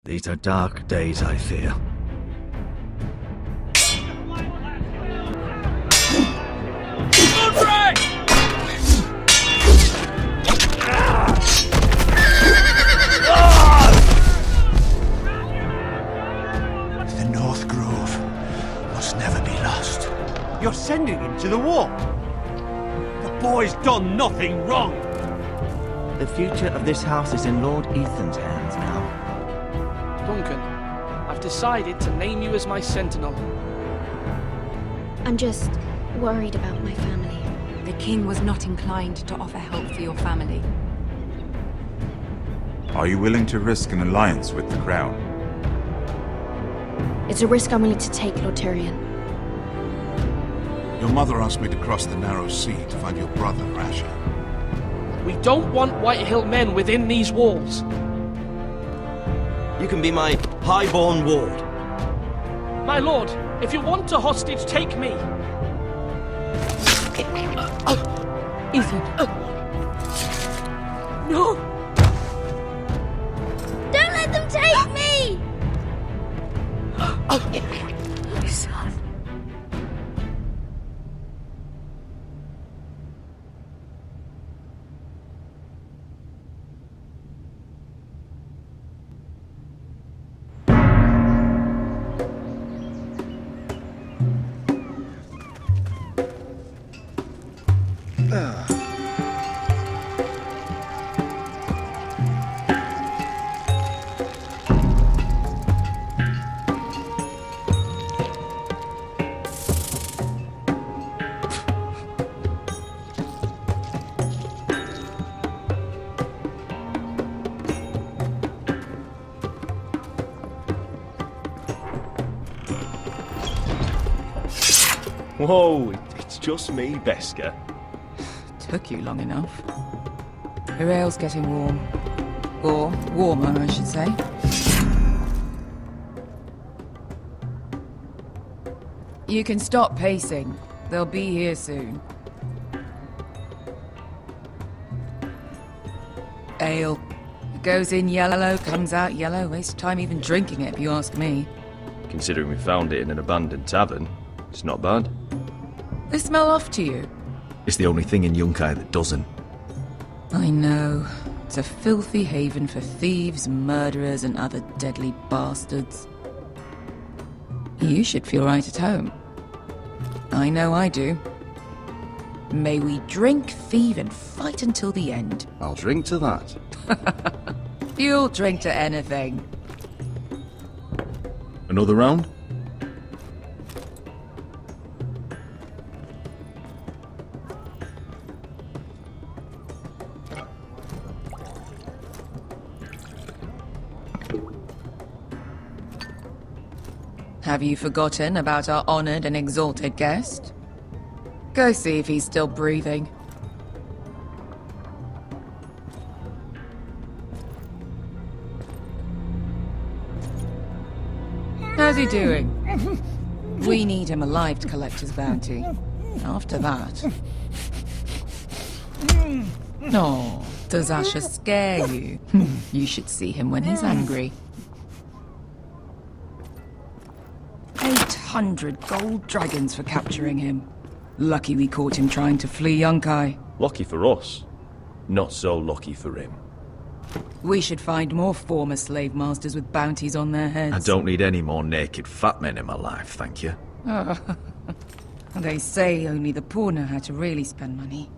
These are dark days, I fear. The North Grove must never be lost. You're sending him to the war. The boy's done nothing wrong. The future of this house is in Lord Ethan's hands now. Duncan, I've decided to name you as my sentinel. I'm just worried about my family. The king was not inclined to offer help for your family. Are you willing to risk an alliance with the crown? It's a risk I'm willing to take, Lord Tyrion. Your mother asked me to cross the narrow sea to find your brother, Rasha. We don't want Whitehill men within these walls. You can be my highborn ward. My lord, if you want a hostage, take me. Ethan. No! Don't let them take me! My son. Whoa, it's just me, Beskar. Took you long enough. Your ale's getting warm. Or warmer, I should say. You can stop pacing. They'll be here soon. Ale. It goes in yellow, comes out yellow. Waste time even drinking it, if you ask me. Considering we found it in an abandoned tavern, it's not bad. They smell off to you. It's the only thing in Yunkai that doesn't. I know. It's a filthy haven for thieves, murderers, and other deadly bastards. You should feel right at home. I know I do. May we drink, thieve, and fight until the end. I'll drink to that. You'll drink to anything. Another round? Have you forgotten about our honored and exalted guest? Go see if he's still breathing. How's he doing? We need him alive to collect his bounty. After that... No, does Asher scare you? You should see him when he's angry. 800 gold dragons for capturing him. Lucky we caught him trying to flee Yunkai. Lucky for us. Not so lucky for him. We should find more former slave masters with bounties on their heads. I don't need any more naked fat men in my life, thank you. They say only the poor know how to really spend money.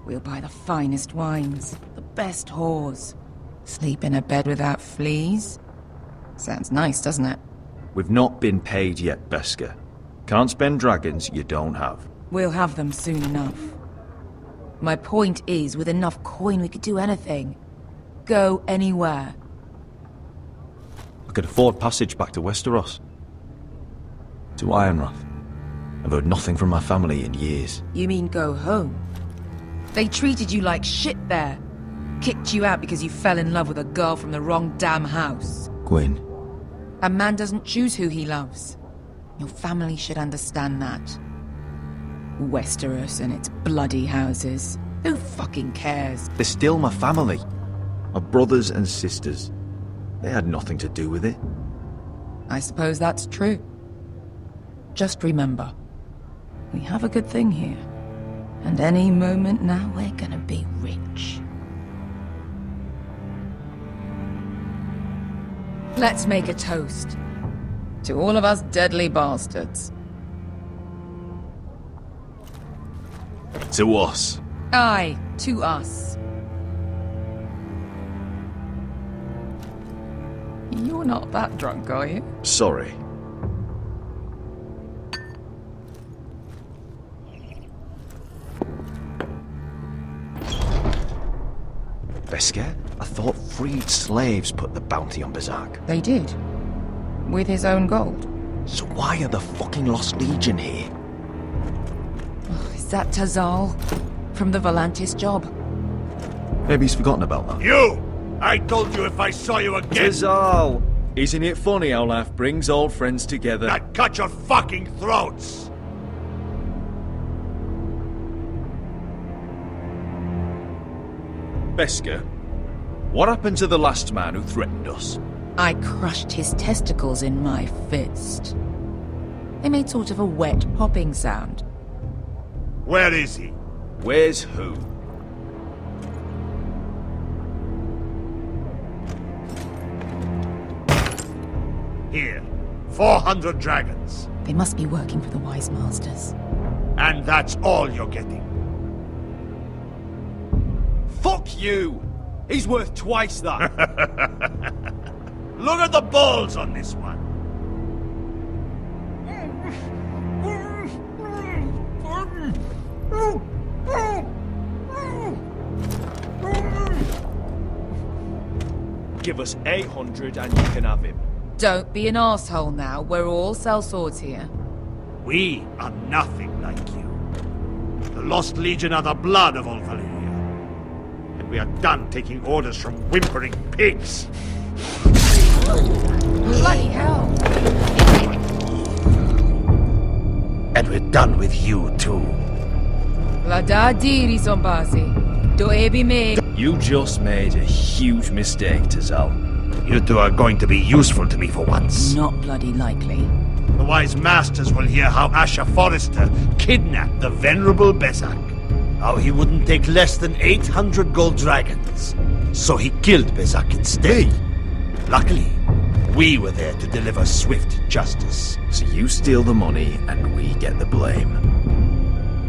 We'll buy the finest wines, the best whores. Sleep in a bed without fleas. Sounds nice, doesn't it? We've not been paid yet, Beskar. Can't spend dragons you don't have. We'll have them soon enough. My point is, with enough coin we could do anything. Go anywhere. I could afford passage back to Westeros. To Ironrath. I've heard nothing from my family in years. You mean go home? They treated you like shit there. Kicked you out because you fell in love with a girl from the wrong damn house. Gwyn. A man doesn't choose who he loves. Your family should understand that. Westeros and its bloody houses. Who fucking cares? They're still my family. My brothers and sisters. They had nothing to do with it. I suppose that's true. Just remember, we have a good thing here. And any moment now, we're gonna be rich. Let's make a toast. To all of us deadly bastards. To us. Aye, to us. You're not that drunk, are you? Sorry. Beskar? I thought freed slaves put the bounty on Berserk. They did. With his own gold. So why are the fucking Lost Legion here? Is that Tazal? From the Volantis job? Maybe he's forgotten about that. You! I told you if I saw you again, Tazal! Isn't it funny how life brings old friends together? I'd cut your fucking throats! Beskar, what happened to the last man who threatened us? I crushed his testicles in my fist. They made sort of a wet popping sound. Where is he? Where's who? Here. 400 dragons. They must be working for the Wise Masters. And that's all you're getting. Fuck you! He's worth twice that. Look at the balls on this one. Give us 800 and you can have him. Don't be an asshole now. We're all sellswords here. We are nothing like you. The Lost Legion are the blood of all Valyria. And we are done taking orders from whimpering pigs. Bloody hell! And we're done with you too. Vlada diri zombasi. Do ebi me. You just made a huge mistake, Tazal. You two are going to be useful to me for once. Not bloody likely. The Wise Masters will hear how Asher Forrester kidnapped the venerable Berserk. How he wouldn't take less than 800 gold dragons. So he killed Berserk instead. Luckily, we were there to deliver swift justice. So you steal the money and we get the blame.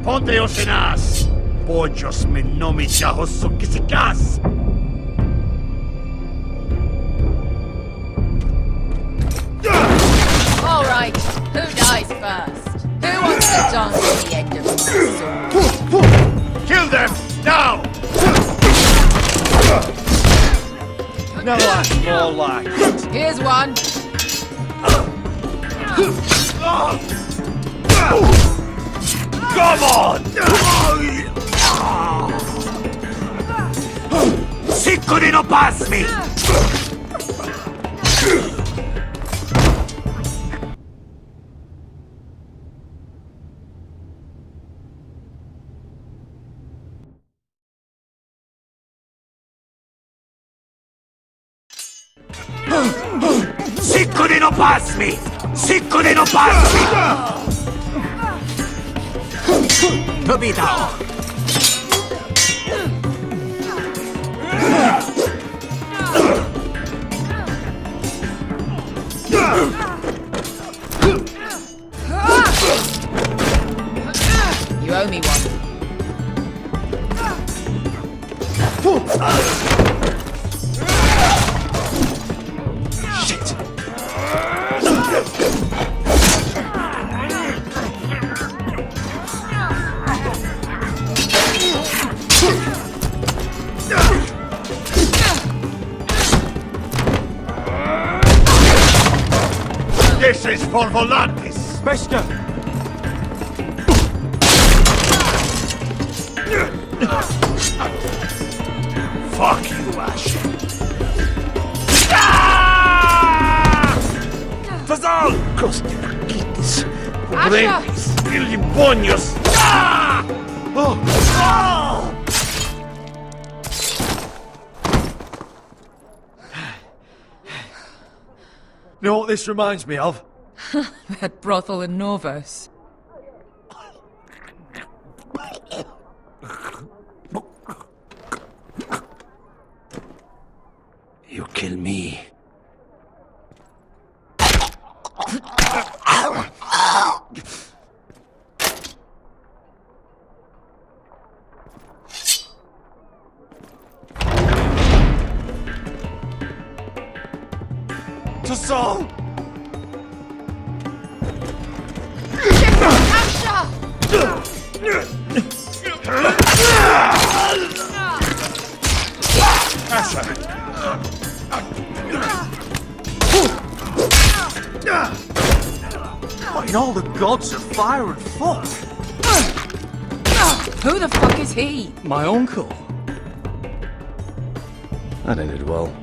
Ponteos en as! Pojos me nomi jahosukisikas! All right, who dies first? Who wants to dance at the end of my sword? Kill them! Now! Now that's more like it. Here's one. Come on! Siccone no pasmi! Siccone no pasmi! Siccone no pasmi! Nobita! You owe me one. Shit! This is for Volantis! Beskar! Fuck you, Ash! Tazal! Costi raquitis! Pobretis! Filiponios! You know what this reminds me of? That brothel in Norvos. You kill me. To Saul! What in all the gods of fire and fuck? Who the fuck is he? My uncle. That ended well.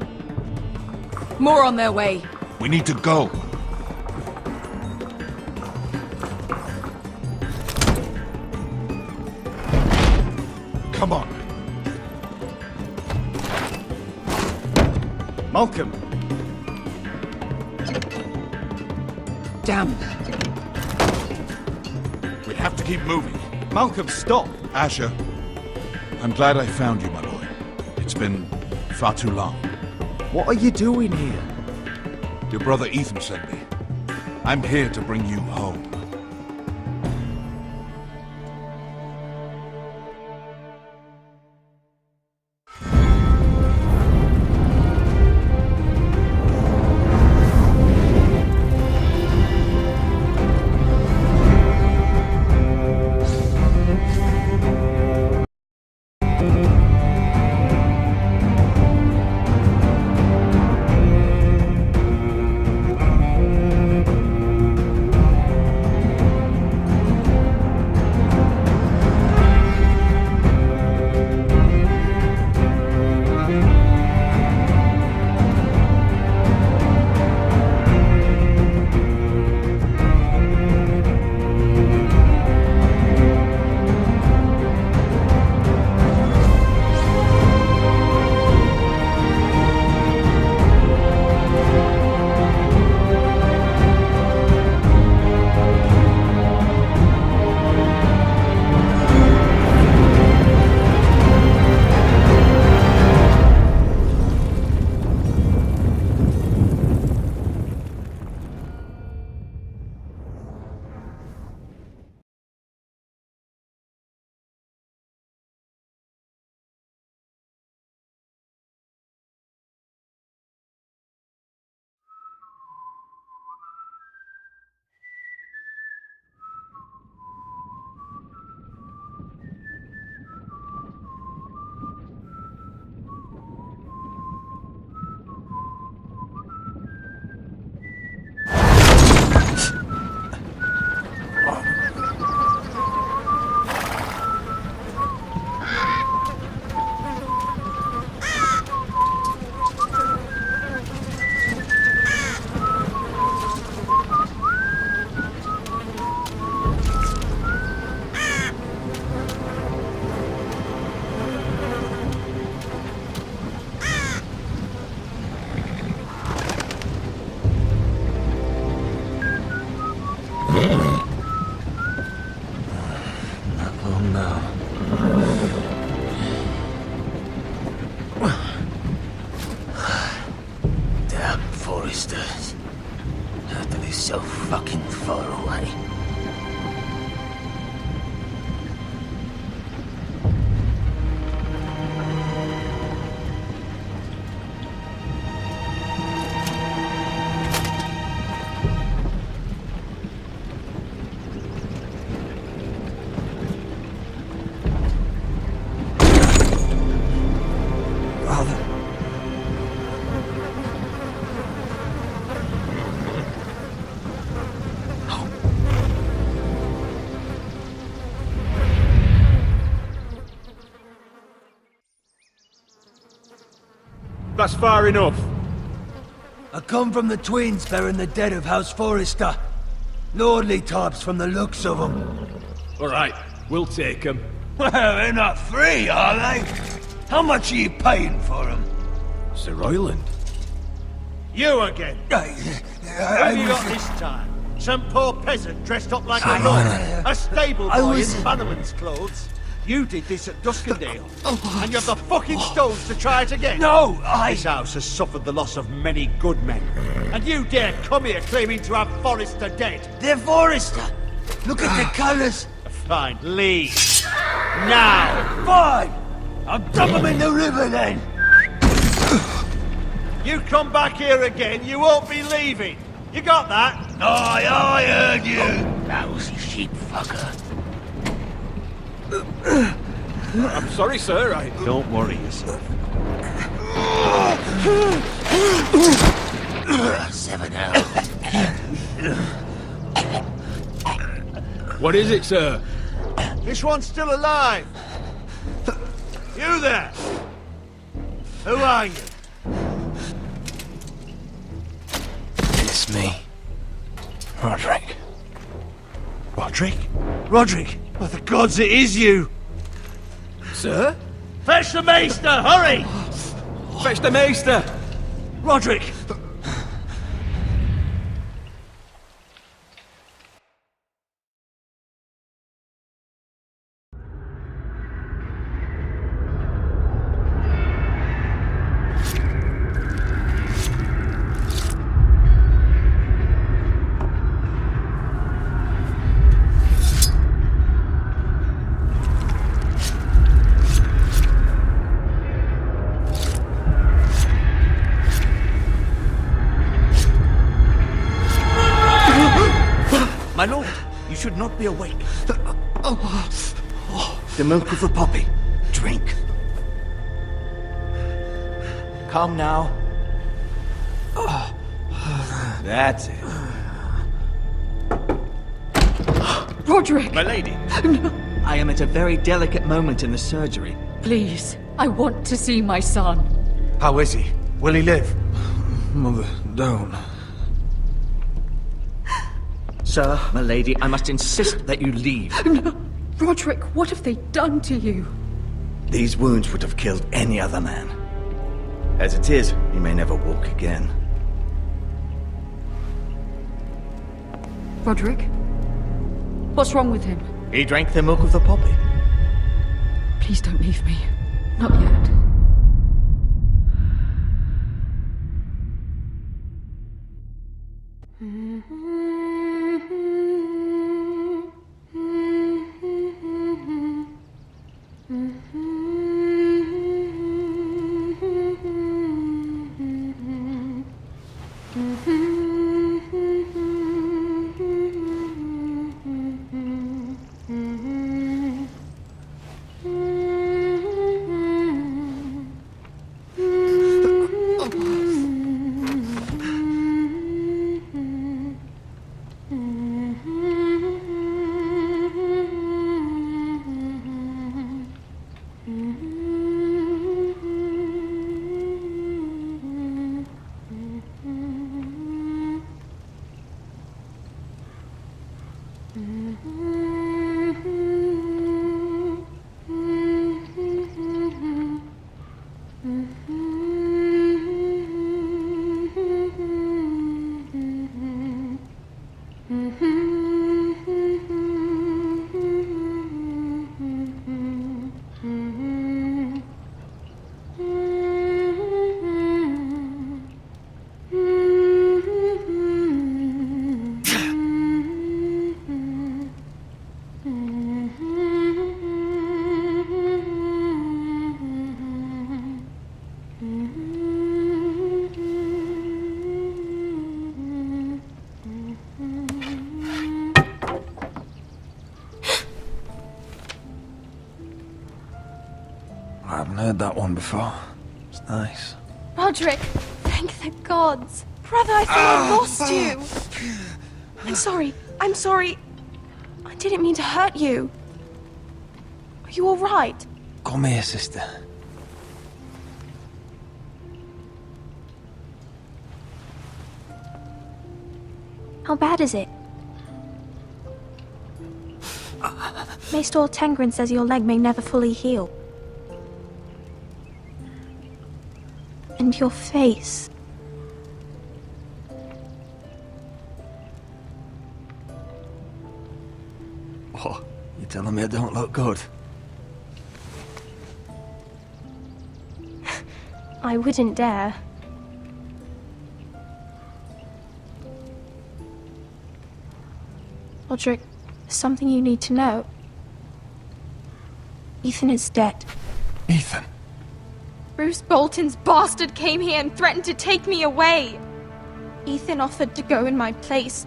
More on their way. We need to go. Come on. Malcolm. Damn. We have to keep moving. Malcolm, stop. Asher, I'm glad I found you, my boy. It's been far too long. What are you doing here? Your brother Ethan sent me. I'm here to bring you home. So fucking far away. That's far enough. I come from the twins bearing the dead of House Forrester. Lordly types from the looks of them. Alright, we'll take them. Well, they're not free, are they? How much are you paying for them? Sir Royland. You again. Who have you got this time? Some poor peasant dressed up like a lord. A stable boy in Bannerman's clothes. You did this at Duskendale. And you have the fucking stones to try it again. No, This house has suffered the loss of many good men. And you dare come here claiming to have Forrester dead. They're Forrester. Look at the colours. Fine, leave. Now! Fine. I'll dump them in the river then. You come back here again, you won't be leaving. You got that? I heard you. Lousy sheep fucker. I'm sorry, sir. Don't worry yourself. 7 out. What is it, sir? This one's still alive. You there? Who are you? It's me. Roderick. Roderick? Roderick! By the gods, it is you! Sir? Fetch the maester, hurry! Fetch the maester! Roderick! My lord, you should not be awake. The milk of the poppy. Drink. Calm now. That's it. Roderick! My lady. I am at a very delicate moment in the surgery. Please, I want to see my son. How is he? Will he live? Mother, don't. Sir, my lady, I must insist that you leave. No. Roderick, what have they done to you? These wounds would have killed any other man. As it is, he may never walk again. Roderick? What's wrong with him? He drank the milk of the poppy. Please don't leave me. Not yet. I haven't heard that one before. It's nice. Roderick, thank the gods. Brother, I thought I lost you. I'm sorry. I'm sorry. I didn't mean to hurt you. Are you all right? Come here, sister. How bad is it? Maester Tengrin says your leg may never fully heal. And your face. What? You telling me I don't look good? I wouldn't dare. Roderick, there's something you need to know. Ethan is dead. Ethan? Bruce Bolton's bastard came here and threatened to take me away. Ethan offered to go in my place.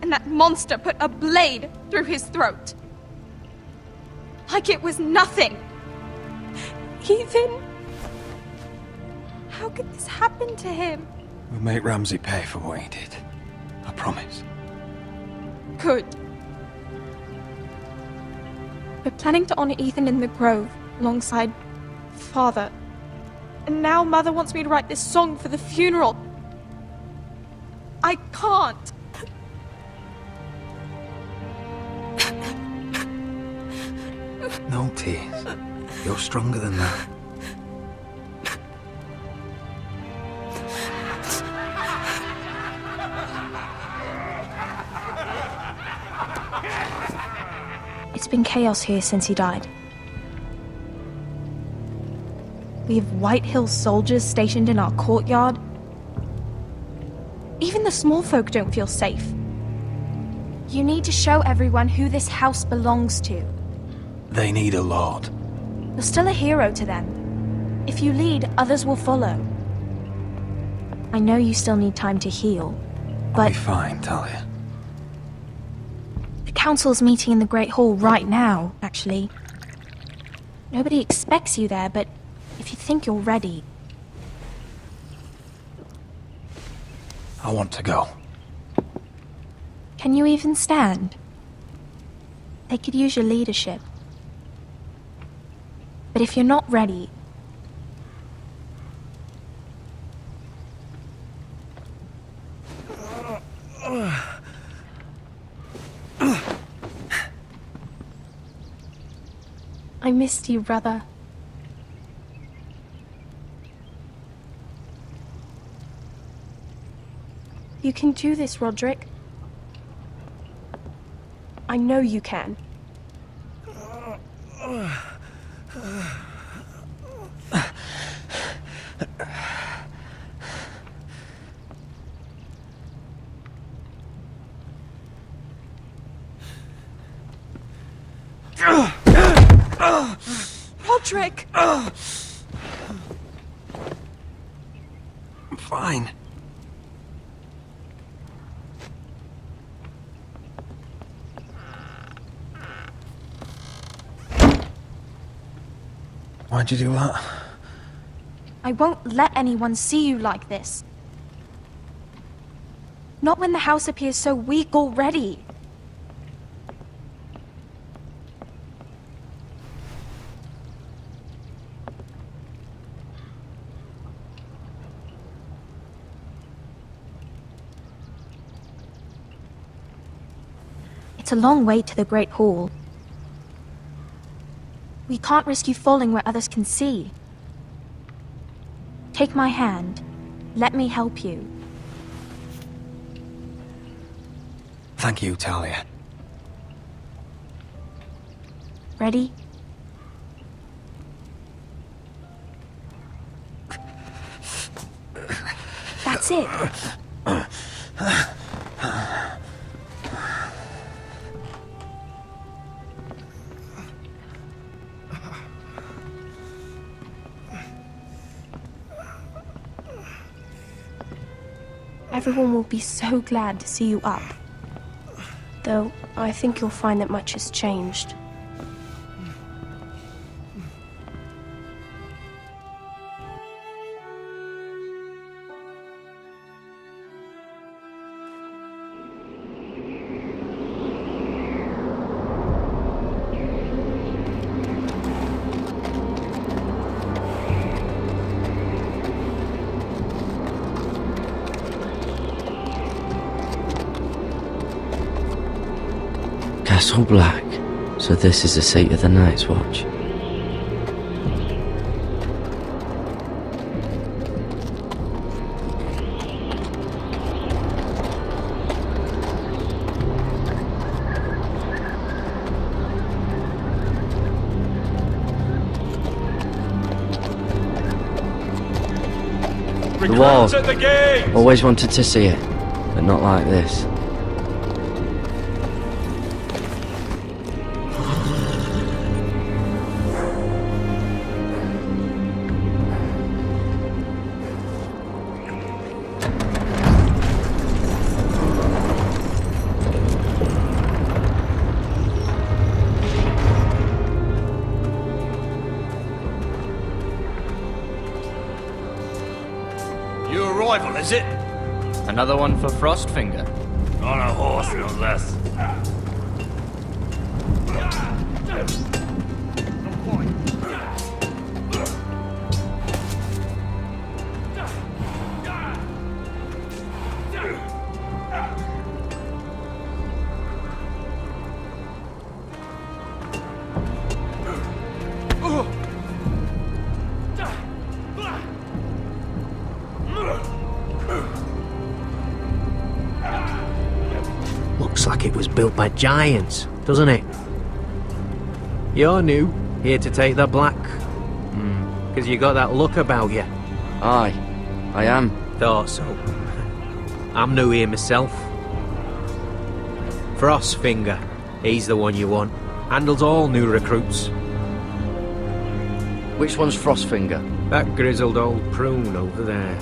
And that monster put a blade through his throat. Like it was nothing. Ethan? How could this happen to him? We'll make Ramsay pay for what he did. I promise. Good. We're planning to honor Ethan in the Grove, alongside Father. And now Mother wants me to write this song for the funeral. I can't. No tears. You're stronger than that. It's been chaos here since he died. We have White Hill soldiers stationed in our courtyard. Even the small folk don't feel safe. You need to show everyone who this house belongs to. They need a lord. You're still a hero to them. If you lead, others will follow. I know you still need time to heal, but... I'll be fine, Talia. The council's meeting in the Great Hall right now, actually. Nobody expects you there, but if you think you're ready... I want to go. Can you even stand? They could use your leadership. But if you're not ready... I missed you, brother. You can do this, Roderick. I know you can. Roderick! I'm fine. Why'd you do that? I won't let anyone see you like this. Not when the house appears so weak already. It's a long way to the Great Hall. We can't risk you falling where others can see. Take my hand. Let me help you. Thank you, Talia. Ready? That's it. Everyone will be so glad to see you up. Though, I think you'll find that much has changed. Castle Black, so this is the seat of the Night's Watch. The wall. Recruits at the gate! Always wanted to see it, but not like this. Your arrival, is it? Another one for Frostfinger. On a horse, no less. Looks like it was built by giants, doesn't it? You're new, here to take the black. Because you got that look about you. Aye, I am. Thought so. I'm new here myself. Frostfinger, he's the one you want. Handles all new recruits. Which one's Frostfinger? That grizzled old prune over there.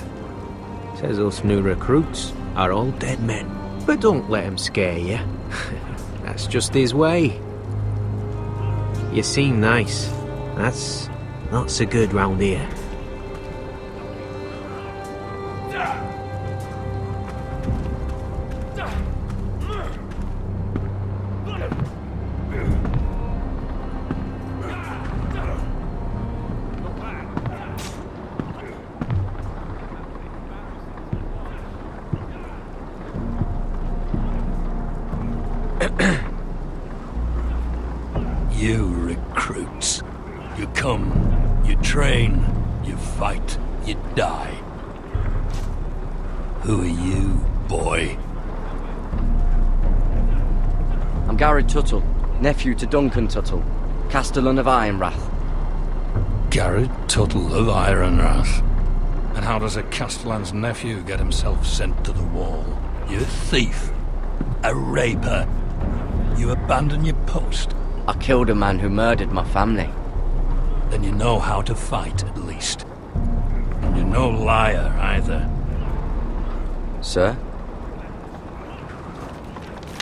Says us new recruits are all dead men. But don't let him scare you. That's just his way. You seem nice. That's not so good round here. You recruits. You come, you train, you fight, you die. Who are you, boy? I'm Garrett Tuttle, nephew to Duncan Tuttle, Castellan of Ironrath. Garrett Tuttle of Ironrath. And how does a Castellan's nephew get himself sent to the wall? You a thief. A raper. You abandon your post. I killed a man who murdered my family. Then you know how to fight, at least. And you're no liar, either. Sir?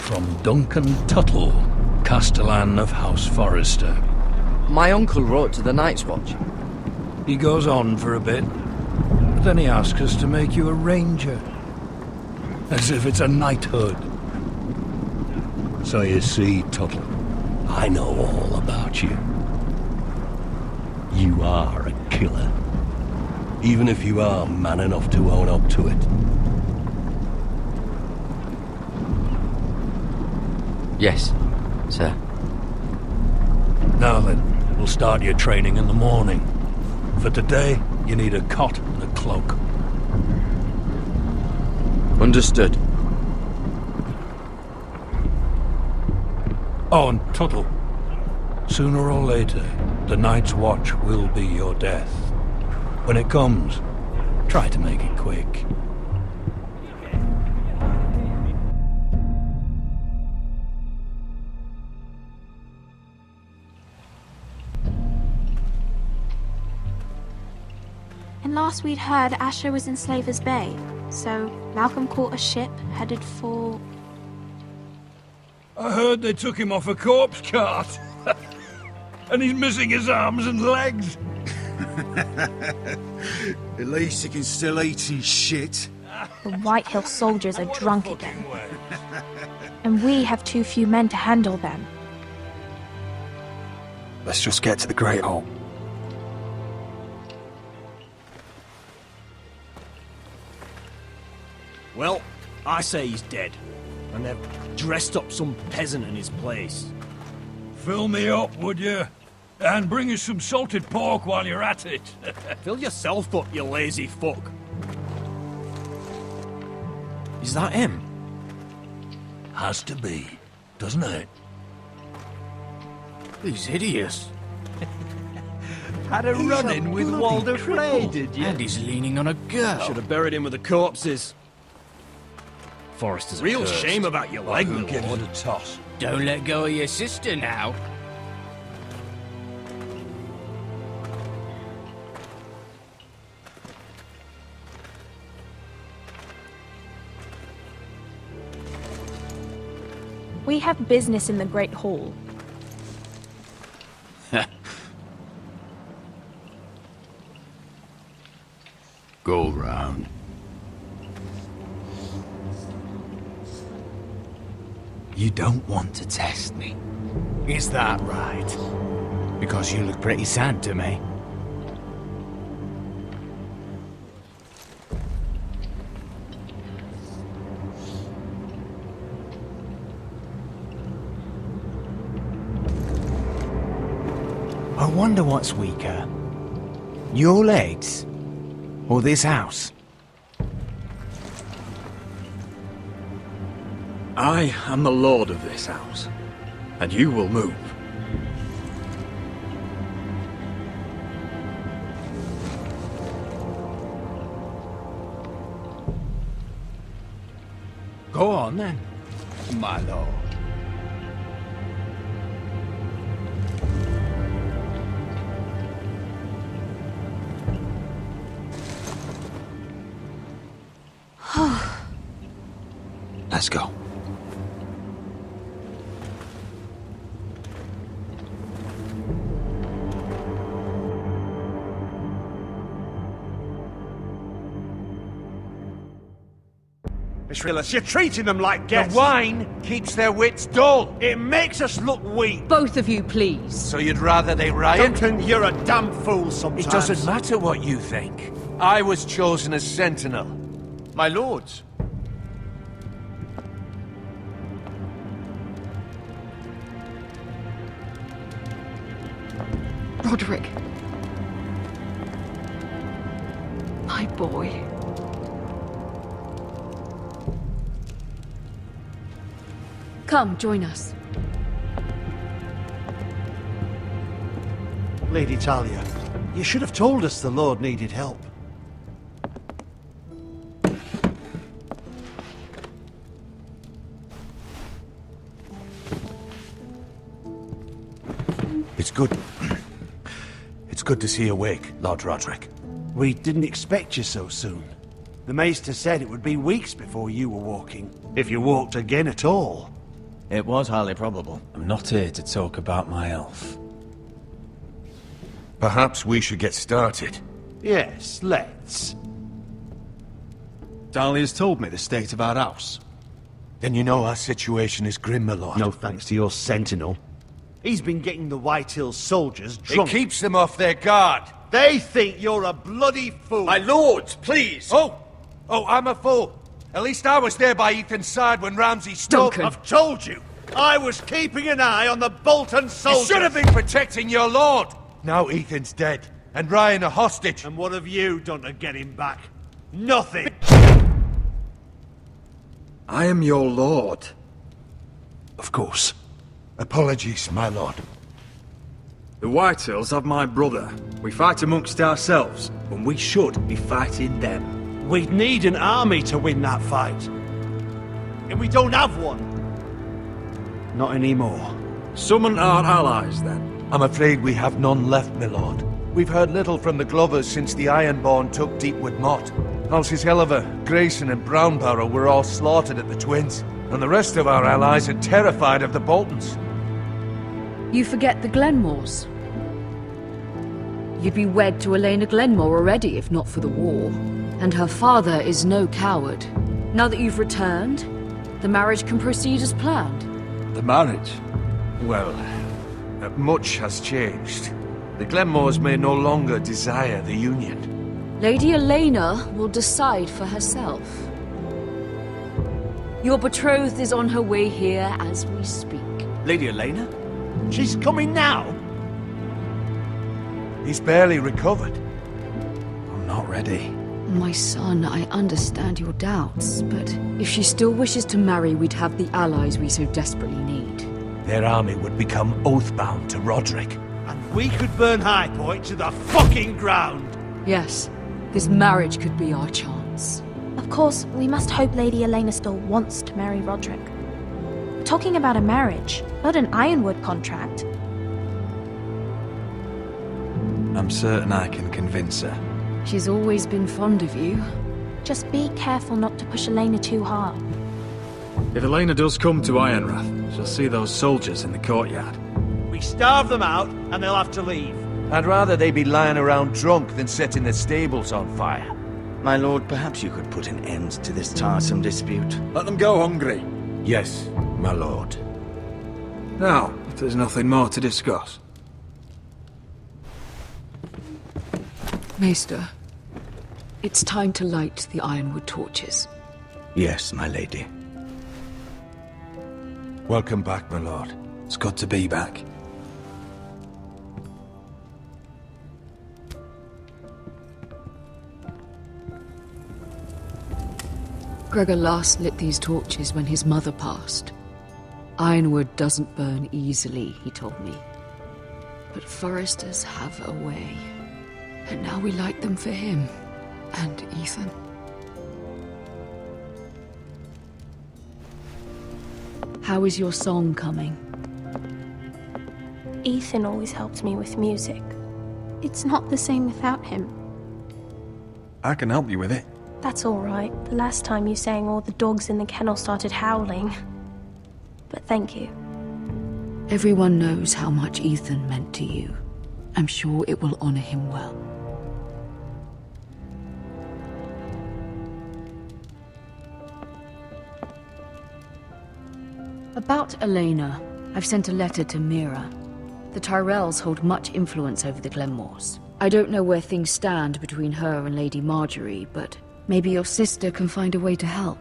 From Duncan Tuttle, Castellan of House Forrester. My uncle wrote to the Night's Watch. He goes on for a bit, but then he asks us to make you a ranger. As if it's a knighthood. So you see, Tuttle, I know all about you. You are a killer. Even if you are man enough to own up to it. Yes, sir. Now then, we'll start your training in the morning. For today, you need a cot and a cloak. Understood. Oh, and Tuttle. Sooner or later, the Night's Watch will be your death. When it comes, try to make it quick. And last we'd heard, Asher was in Slaver's Bay, so Malcolm caught a ship headed for... I heard they took him off a corpse cart. And he's missing his arms and legs. At least he can still eat his shit. The White Hill soldiers are drunk again. And we have too few men to handle them. Let's just get to the Great Hall. Well, I say he's dead. And they've dressed up some peasant in his place. Fill me up, would you? And bring us some salted pork while you're at it. Fill yourself up, you lazy fuck. Is that him? Has to be, doesn't it? He's hideous. Had a run-in with Walder Frey, did you? And he's leaning on a girl. Should have buried him with the corpses. Forrester's real accursed. shame about your leg, Who my gives lord. it a toss? Don't let go of your sister now. We have business in the Great Hall. Go round. You don't want to test me. Is that right? Because you look pretty sad to me. I wonder what's weaker. Your legs? Or this house? I am the lord of this house, and you will move. Go on then, my lord. Let's go. You're treating them like guests. The wine keeps their wits dull. It makes us look weak. Both of you, please. So you'd rather they riot? Duncan, you're a damn fool sometimes. It doesn't matter what you think. I was chosen as sentinel. My lords. Roderick. My boy. Come, join us. Lady Talia, you should have told us the Lord needed help. It's good. It's good to see you awake, Lord Roderick. We didn't expect you so soon. The Maester said it would be weeks before you were walking, if you walked again at all. It was highly probable. I'm not here to talk about my elf. Perhaps we should get started. Yes, let's. Talia's told me the state of our house. Then you know our situation is grim, my lord. No thanks to your sentinel. He's been getting the White Hills soldiers drunk. It keeps them off their guard. They think you're a bloody fool. My lords, please. Oh, I'm a fool. At least I was there by Ethan's side when Ramsay Snow... I've told you. I was keeping an eye on the Bolton soldiers. You should have been protecting your lord. Now Ethan's dead, and Ryan a hostage. And what have you done to get him back? Nothing. I am your lord. Of course. Apologies, my lord. The Whitehills have my brother. We fight amongst ourselves, when we should be fighting them. We'd need an army to win that fight. And we don't have one. Not anymore. Summon our allies, then. I'm afraid we have none left, my lord. We've heard little from the Glovers since the Ironborn took Deepwood Motte. Houses Helliver, Grayson and Brownbarrow were all slaughtered at the Twins, and the rest of our allies are terrified of the Boltons. You forget the Glenmores. You'd be wed to Elena Glenmore already if not for the war. And her father is no coward. Now that you've returned, the marriage can proceed as planned. The marriage? Well, much has changed. The Glenmores may no longer desire the union. Lady Elena will decide for herself. Your betrothed is on her way here as we speak. Lady Elena? She's coming now. He's barely recovered. I'm not ready. My son, I understand your doubts, but if she still wishes to marry, we'd have the allies we so desperately need. Their army would become oath-bound to Roderick. And we could burn High Point to the fucking ground! Yes, this marriage could be our chance. Of course, we must hope Lady Elena still wants to marry Roderick. We're talking about a marriage, not an Ironwood contract. I'm certain I can convince her. She's always been fond of you. Just be careful not to push Elena too hard. If Elena does come to Ironrath, she'll see those soldiers in the courtyard. We starve them out, and they'll have to leave. I'd rather they be lying around drunk than setting the stables on fire. My lord, perhaps you could put an end to this tiresome dispute. Let them go hungry. Yes, my lord. Now, if there's nothing more to discuss. Maester, it's time to light the Ironwood torches. Yes, my lady. Welcome back, my lord. It's good to be back. Gregor last lit these torches when his mother passed. Ironwood doesn't burn easily, he told me. But foresters have a way. And now we light them for him. And Ethan. How is your song coming? Ethan always helps me with music. It's not the same without him. I can help you with it. That's all right. The last time you sang, all the dogs in the kennel started howling. But thank you. Everyone knows how much Ethan meant to you. I'm sure it will honor him well. About Elena, I've sent a letter to Mira. The Tyrells hold much influence over the Glenmores. I don't know where things stand between her and Lady Marjorie, but maybe your sister can find a way to help.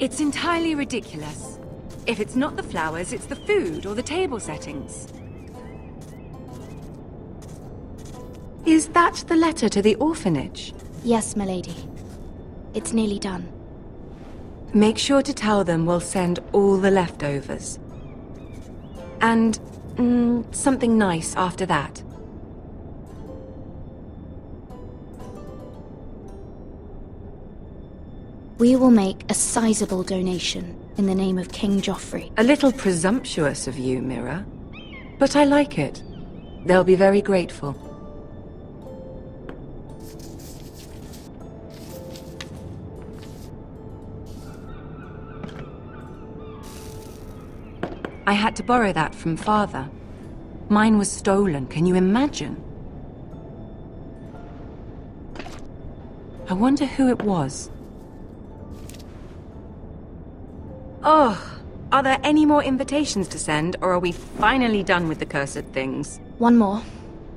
It's entirely ridiculous. If it's not the flowers, it's the food or the table settings. Is that the letter to the orphanage? Yes, my lady. It's nearly done. Make sure to tell them we'll send all the leftovers. And something nice after that. We will make a sizable donation in the name of King Joffrey. A little presumptuous of you, Mira. But I like it. They'll be very grateful. I had to borrow that from Father. Mine was stolen, can you imagine? I wonder who it was. Oh, are there any more invitations to send, or are we finally done with the cursed things? One more.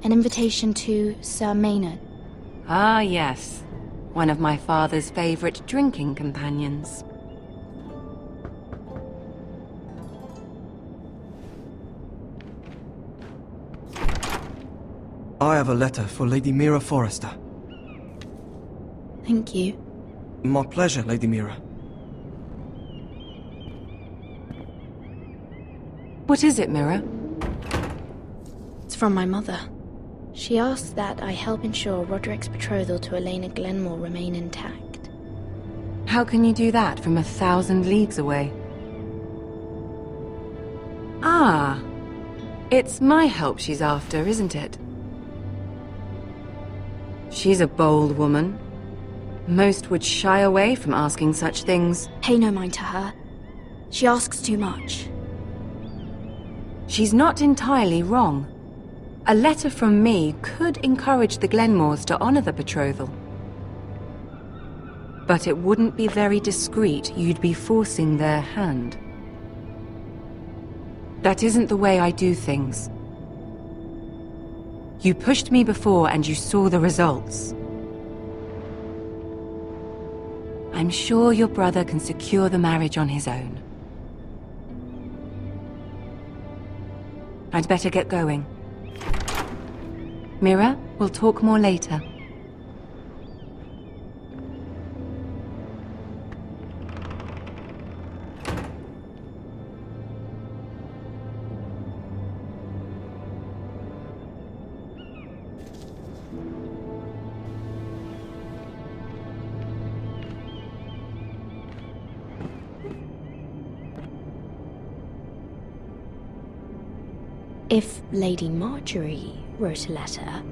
An invitation to Sir Maynard. Ah, yes. One of my father's favorite drinking companions. I have a letter for Lady Mira Forrester. Thank you. My pleasure, Lady Mira. What is it, Mira? It's from my mother. She asks that I help ensure Roderick's betrothal to Elena Glenmore remain intact. How can you do that from 1,000 leagues away? Ah, it's my help she's after, isn't it? She's a bold woman. Most would shy away from asking such things. Pay no mind to her. She asks too much. She's not entirely wrong. A letter from me could encourage the Glenmores to honor the betrothal. But it wouldn't be very discreet. You'd be forcing their hand. That isn't the way I do things. You pushed me before and you saw the results. I'm sure your brother can secure the marriage on his own. I'd better get going. Mira, we'll talk more later. If Lady Marjorie wrote a letter...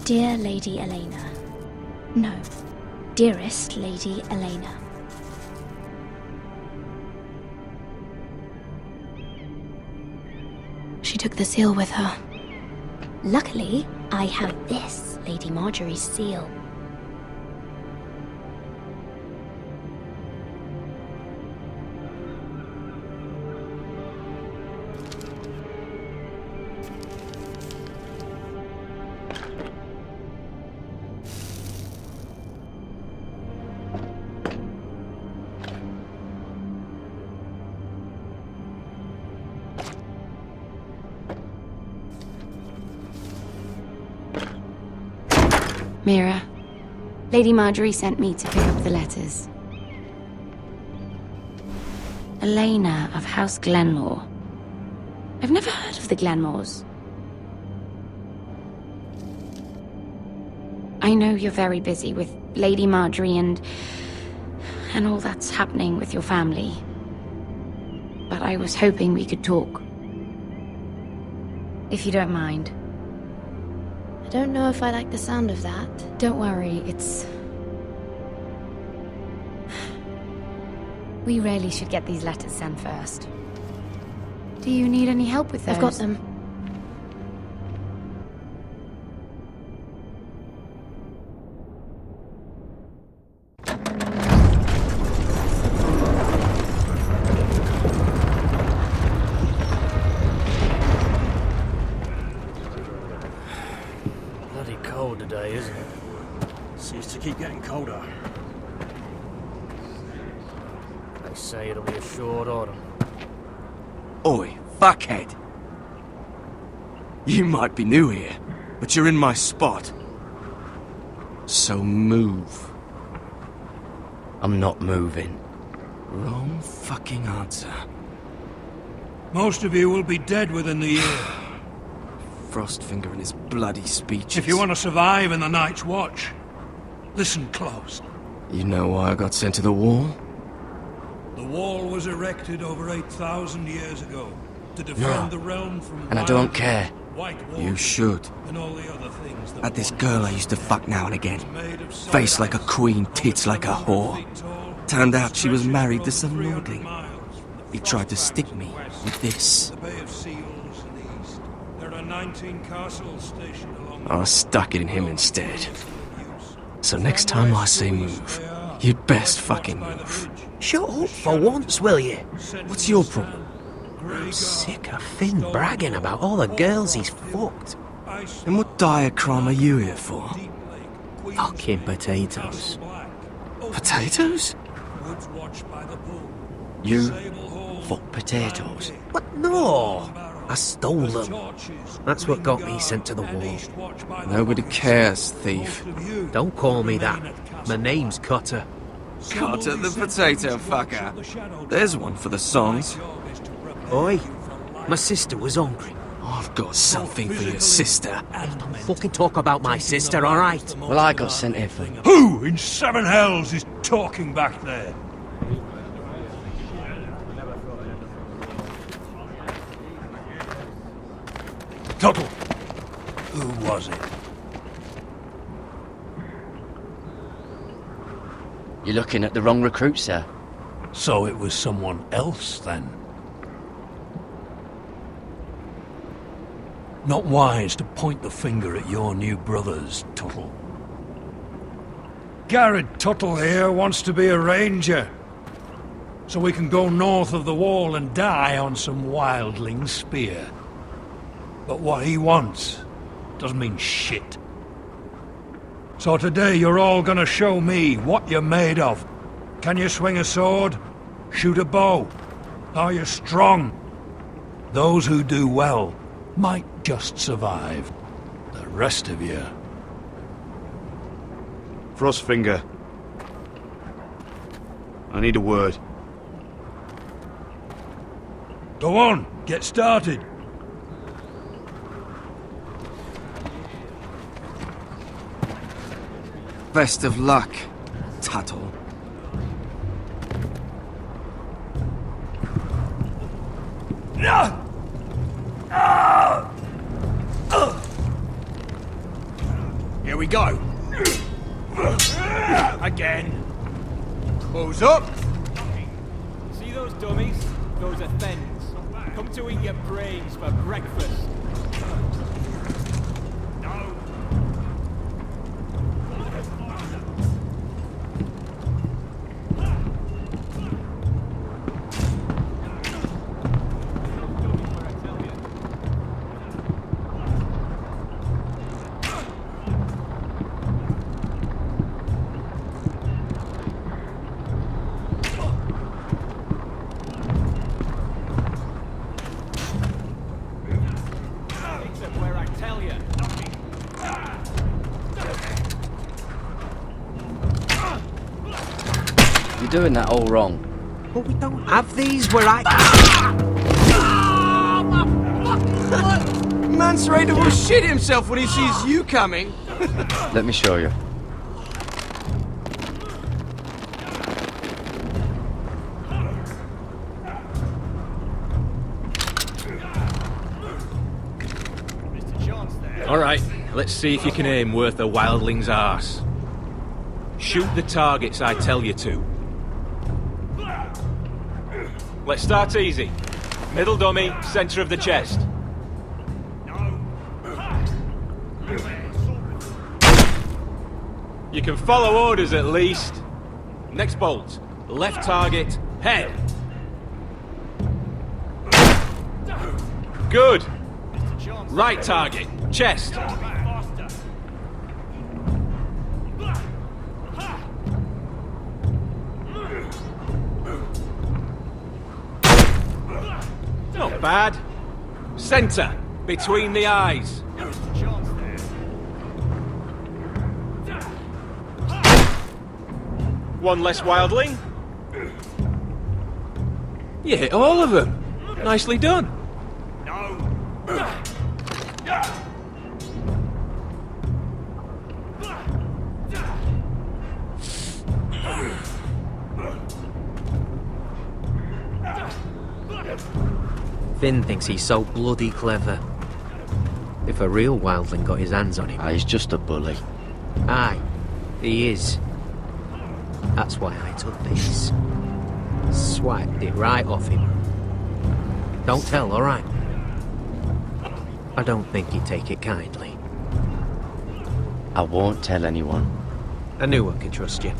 Dear Lady Elena. No. Dearest Lady Elena. She took the seal with her. Luckily, I have this Lady Marjorie's seal. Mira, Lady Marjorie sent me to pick up the letters. Elena of House Glenmore. I've never heard of the Glenmores. I know you're very busy with Lady Marjorie and all that's happening with your family. But I was hoping we could talk. If you don't mind. I don't know if I like the sound of that. Don't worry, it's... We really should get these letters sent first. Do you need any help with those? I've got them. Bloody cold today, isn't it? Seems to keep getting colder. They say it'll be a short autumn. Oi, fuckhead! You might be new here, but you're in my spot. So move. I'm not moving. Wrong fucking answer. Most of you will be dead within the year. Frostfinger and his bloody speeches. If you want to survive in the Night's Watch, listen close. You know why I got sent to the wall? The wall was erected over 8,000 years ago to defend the realm from And I don't care. White You should. and all the other things that Had this girl I used to fuck now and again. Face like a queen, tits like a whore. Turned out she was married to some lordling. He tried to stick me with this. the Bay of Seals in the east. There are 19 castles stationed along I stuck it in him instead. So next time I say move, you'd best fucking move. Shut up for once, will you? What's your problem? I'm sick of Finn bragging about all the girls he's fucked. And what dire crime are you here for? Fucking potatoes. Potatoes? You fuck potatoes? What? No! I stole them. That's what got me sent to the wall. Nobody cares, thief. Don't call me that. My name's Cutter. Cutter the potato fucker. There's one for the songs. Oi, my sister was hungry. I've got something for your sister. Don't fucking talk about my sister, alright? Well, I got sent here for... Who in seven hells is talking back there? Tuttle. Who was it? You're looking at the wrong recruit, sir. So it was someone else, then? Not wise to point the finger at your new brothers, Tuttle. Garrett Tuttle here wants to be a ranger. So we can go north of the wall and die on some wildling's spear. But what he wants doesn't mean shit. So today you're all gonna show me what you're made of. Can you swing a sword? Shoot a bow? Are you strong? Those who do well might just survive. The rest of you... Frostfinger. I need a word. Go on, get started. Best of luck, Tuttle. Here we go. Again. Who's up? See those dummies? Those are thens. Come to eat your brains for breakfast. You're doing that all wrong. But we don't have these where I... Man's ready to shit himself when he sees you coming. Let me show you. Alright, let's see if you can aim worth a wildling's arse. Shoot the targets I tell you to. Let's start easy. Middle dummy, center of the chest. You can follow orders at least. Next bolt. Left target, head. Good. Right target, chest. Not bad. Center, between the eyes. One less wildling. You hit all of them. Nicely done. Finn thinks he's so bloody clever. If a real wildling got his hands on him... He's just a bully. Aye, he is. That's why I took this. Swiped it right off him. Don't tell, alright? I don't think he'd take it kindly. I won't tell anyone. I knew I could trust you.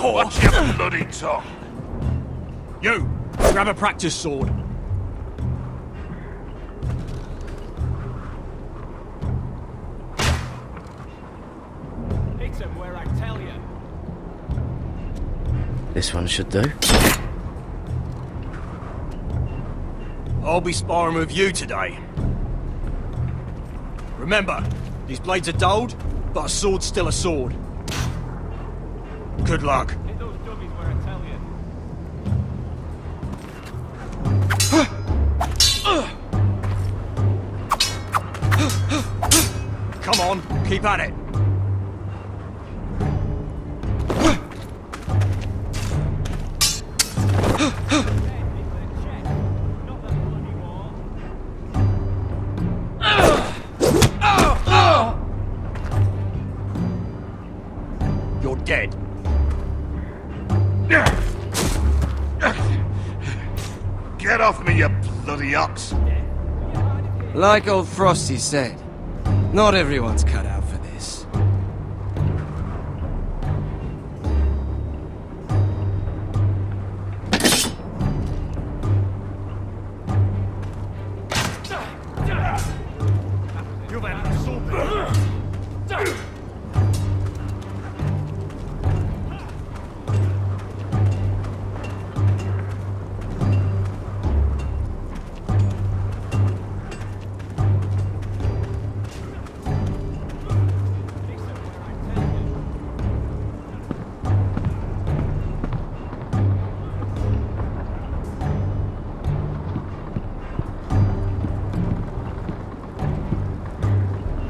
Watch your bloody tongue. You, grab a practice sword. Hit him where I tell you. This one should do. I'll be sparring with you today. Remember, these blades are dulled, but a sword's still a sword. Good luck. Hit those dummies where I tell you. Come on, keep at it. You're dead. Get off me, you bloody ox! Like old Frosty said, Not everyone's cut out for this.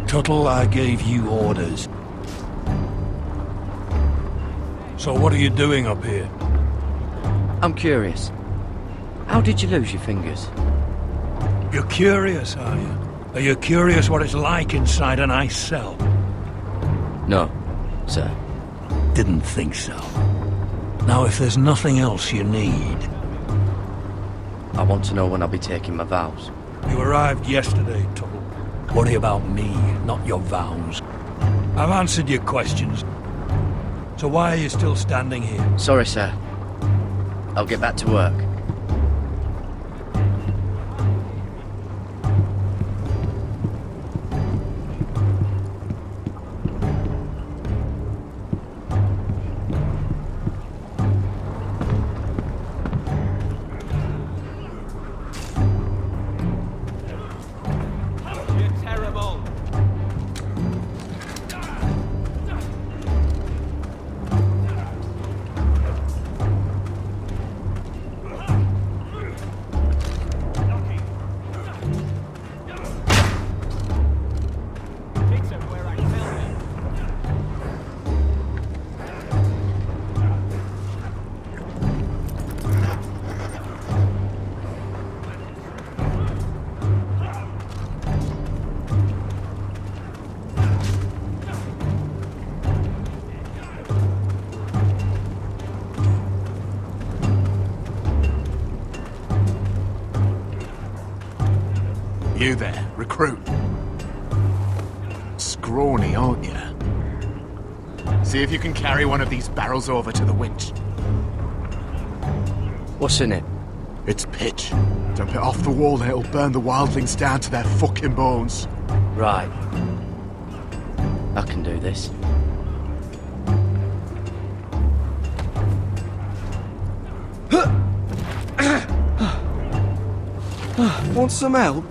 Tuttle, I gave you orders. So what are you doing up here? I'm curious. How did you lose your fingers? You're curious, are you? Are you curious what it's like inside an ice cell? No, sir. Didn't think so. Now, if there's nothing else you need... I want to know when I'll be taking my vows. You arrived yesterday, Tuttle. Worry about me, not your vows. I've answered your questions. So why are you still standing here? Sorry, sir. I'll get back to work. You there, recruit. Scrawny, aren't you? See if you can carry one of these barrels over to the winch. What's in it? It's pitch. Dump it off the wall and it'll burn the wildlings down to their fucking bones. Right. I can do this. Want some help?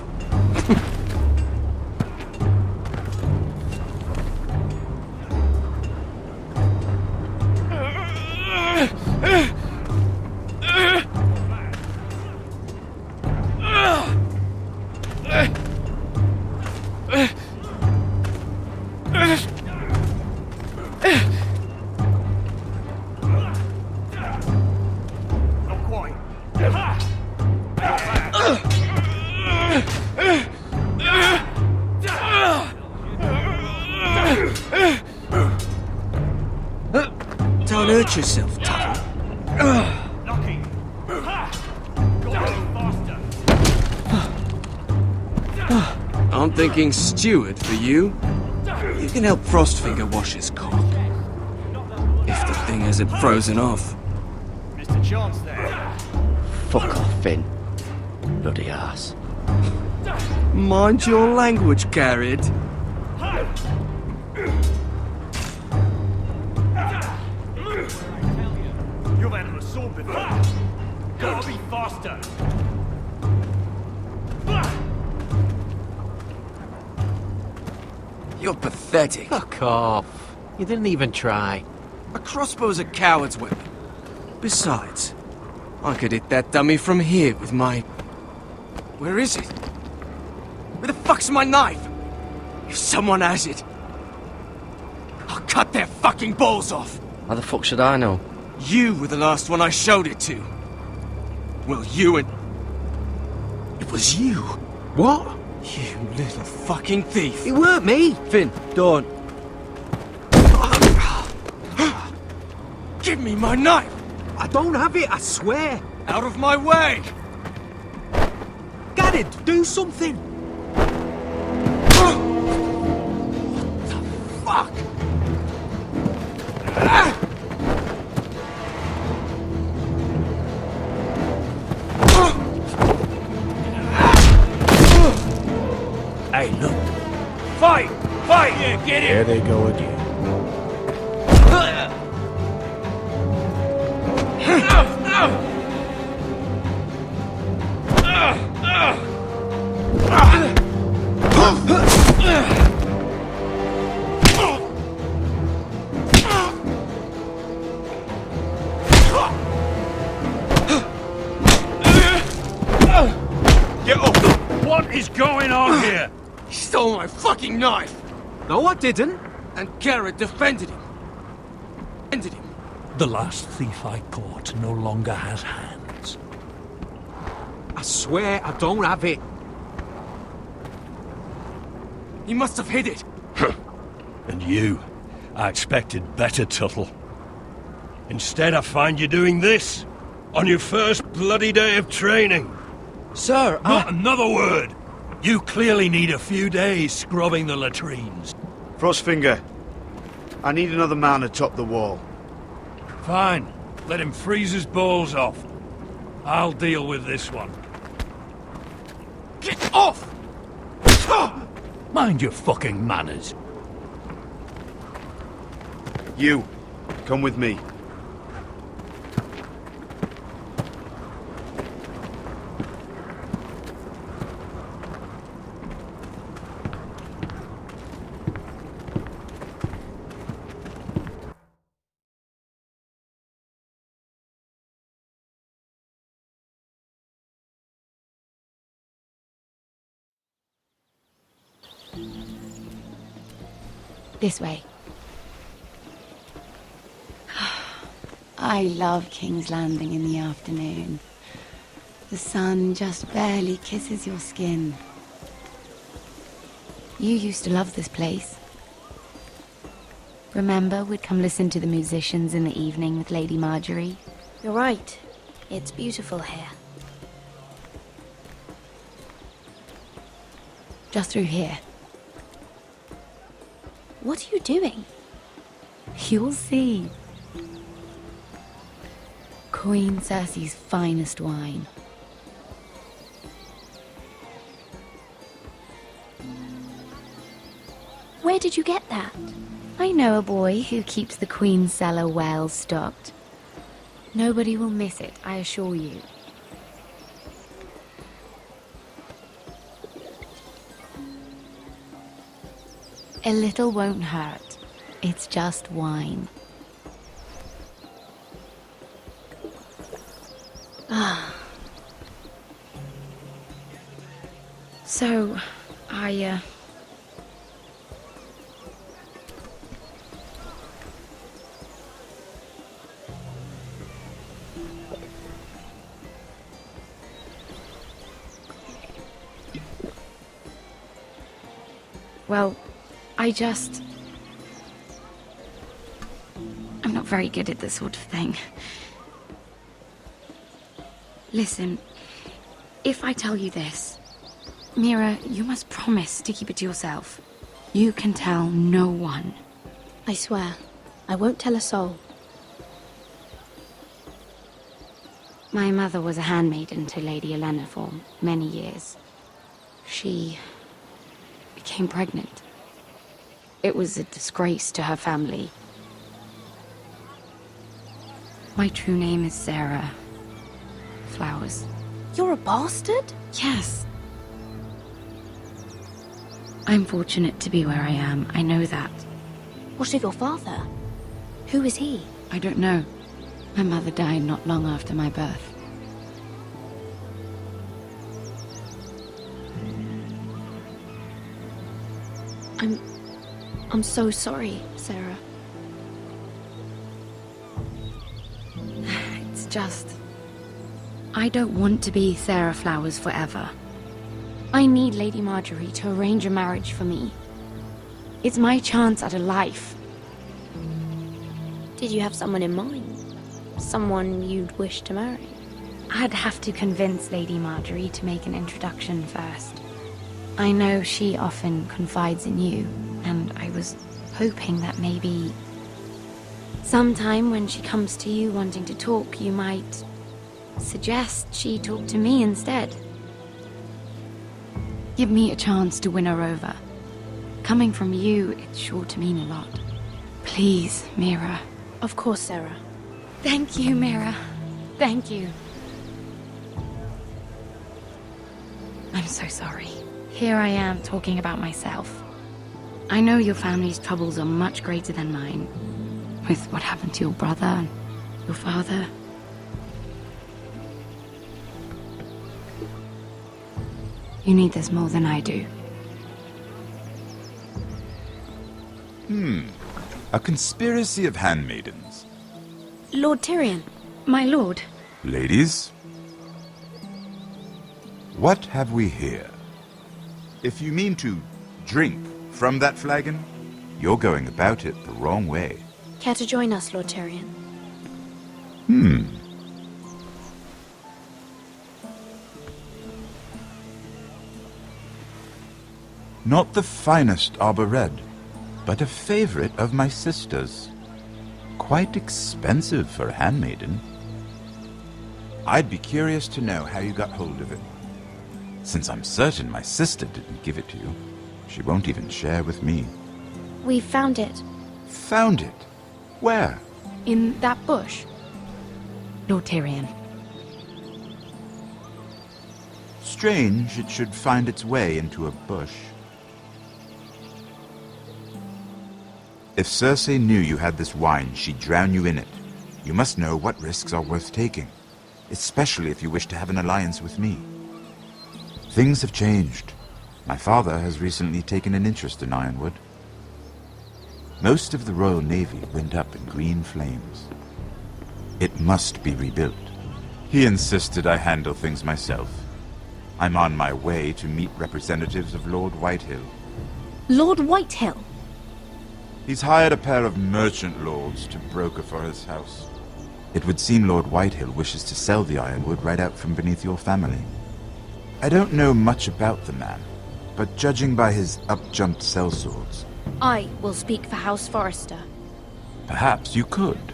Don't hurt yourself, Tuttle. I'm thinking steward for you. You can help Frostfinger wash his cock. If the thing hasn't frozen off. Mr. Chance there. Fuck off, Finn. Bloody ass. Mind your language, Garrett. You've had an assault before. Gotta be faster. You're pathetic. Fuck off. You didn't even try. A crossbow's a coward's weapon. Besides, I could hit that dummy from here with my... Where is it? Where the fuck's my knife? If someone has it, I'll cut their fucking balls off. How the fuck should I know? You were the last one I showed it to. Well, you and... It was you. What? You little fucking thief. It weren't me. Finn, don't. Give me my knife. I don't have it, I swear. Out of my way. Garrett, do something. Hey, look. Fight! Fight! Yeah, get There they go again. Get up! What is going on here? He stole my fucking knife! No, I didn't. And Garrett defended him. Defended him. The last thief I caught no longer has hands. I swear I don't have it. He must have hid it. And you, I expected better, Tuttle. Instead, I find you doing this on your first bloody day of training. Sir, Not another word! You clearly need a few days scrubbing the latrines. Frostfinger, I need another man atop the wall. Fine. Let him freeze his balls off. I'll deal with this one. Get off! Mind your fucking manners. You, come with me. This way. I love King's Landing in the afternoon. The sun just barely kisses your skin. You used to love this place. Remember, we'd come listen to the musicians in the evening with Lady Marjorie? You're right. It's beautiful here. Just through here. What are you doing? You'll see. Queen Cersei's finest wine. Where did you get that? I know a boy who keeps the Queen's cellar well stocked. Nobody will miss it, I assure you. A little won't hurt. It's just wine. Ah. So, Well, I'm not very good at this sort of thing. Listen, if I tell you this, Mira, you must promise to keep it to yourself. You can tell no one. I swear, I won't tell a soul. My mother was a handmaiden to Lady Olenna for many years. She became pregnant. It was a disgrace to her family. My true name is Sarah Flowers. You're a bastard? Yes. I'm fortunate to be where I am. I know that. What of your father? Who is he? I don't know. My mother died not long after my birth. I'm so sorry, Sarah. It's just... I don't want to be Sarah Flowers forever. I need Lady Marjorie to arrange a marriage for me. It's my chance at a life. Did you have someone in mind? Someone you'd wish to marry? I'd have to convince Lady Marjorie to make an introduction first. I know she often confides in you, and I was hoping that maybe sometime when she comes to you wanting to talk, you might suggest she talk to me instead. Give me a chance to win her over. Coming from you, it's sure to mean a lot. Please, Mira. Of course, Sarah. Thank you, Mira. Thank you. I'm so sorry. Here I am talking about myself. I know your family's troubles are much greater than mine. With what happened to your brother and your father. You need this more than I do. A conspiracy of handmaidens. Lord Tyrion. My lord. Ladies, what have we here? If you mean to drink from that flagon, you're going about it the wrong way. Care to join us, Lord Tyrion? Not the finest arbor red, but a favorite of my sister's. Quite expensive for a handmaiden. I'd be curious to know how you got hold of it. Since I'm certain my sister didn't give it to you, she won't even share with me. We found it. Found it? Where? In that bush. Lord Tyrion. Strange it should find its way into a bush. If Cersei knew you had this wine, she'd drown you in it. You must know what risks are worth taking, especially if you wish to have an alliance with me. Things have changed. My father has recently taken an interest in Ironwood. Most of the Royal Navy went up in green flames. It must be rebuilt. He insisted I handle things myself. I'm on my way to meet representatives of Lord Whitehill. Lord Whitehill? He's hired a pair of merchant lords to broker for his house. It would seem Lord Whitehill wishes to sell the Ironwood right out from beneath your family. I don't know much about the man, but judging by his up-jumped sellswords... I will speak for House Forrester. Perhaps you could.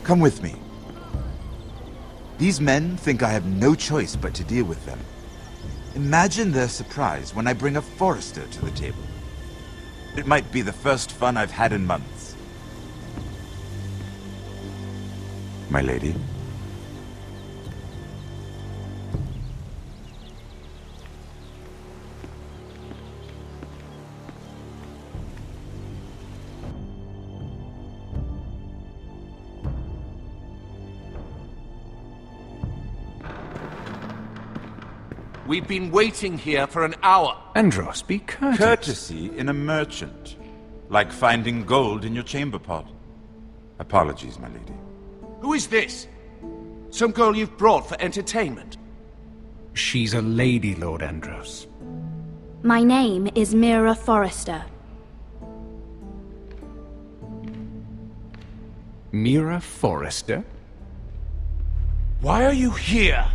Come with me. These men think I have no choice but to deal with them. Imagine their surprise when I bring a Forrester to the table. It might be the first fun I've had in months. My lady. We've been waiting here for an hour. Andros, be courteous. Courtesy in a merchant. Like finding gold in your chamber pot. Apologies, my lady. Who is this? Some girl you've brought for entertainment? She's a lady, Lord Andros. My name is Mira Forrester. Mira Forrester? Why are you here?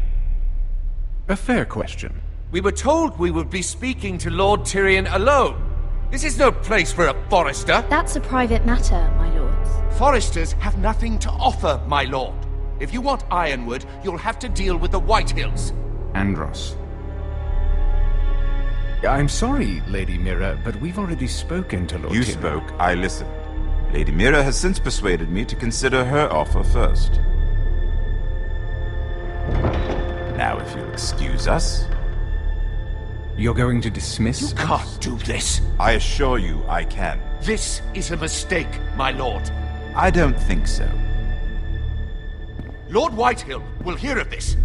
A fair question. We were told we would be speaking to Lord Tyrion alone. This is no place for a Forrester. That's a private matter, my lords. Forresters have nothing to offer, my lord. If you want Ironwood, you'll have to deal with the Whitehills. Andros. I'm sorry, Lady Mira, but we've already spoken to Lord You Tyrion. spoke, I listened. Lady Mira has since persuaded me to consider her offer first. Now, if you'll excuse us... You're going to dismiss You can't do this. I assure you I can. This is a mistake, my lord. I don't think so. Lord Whitehill will hear of this.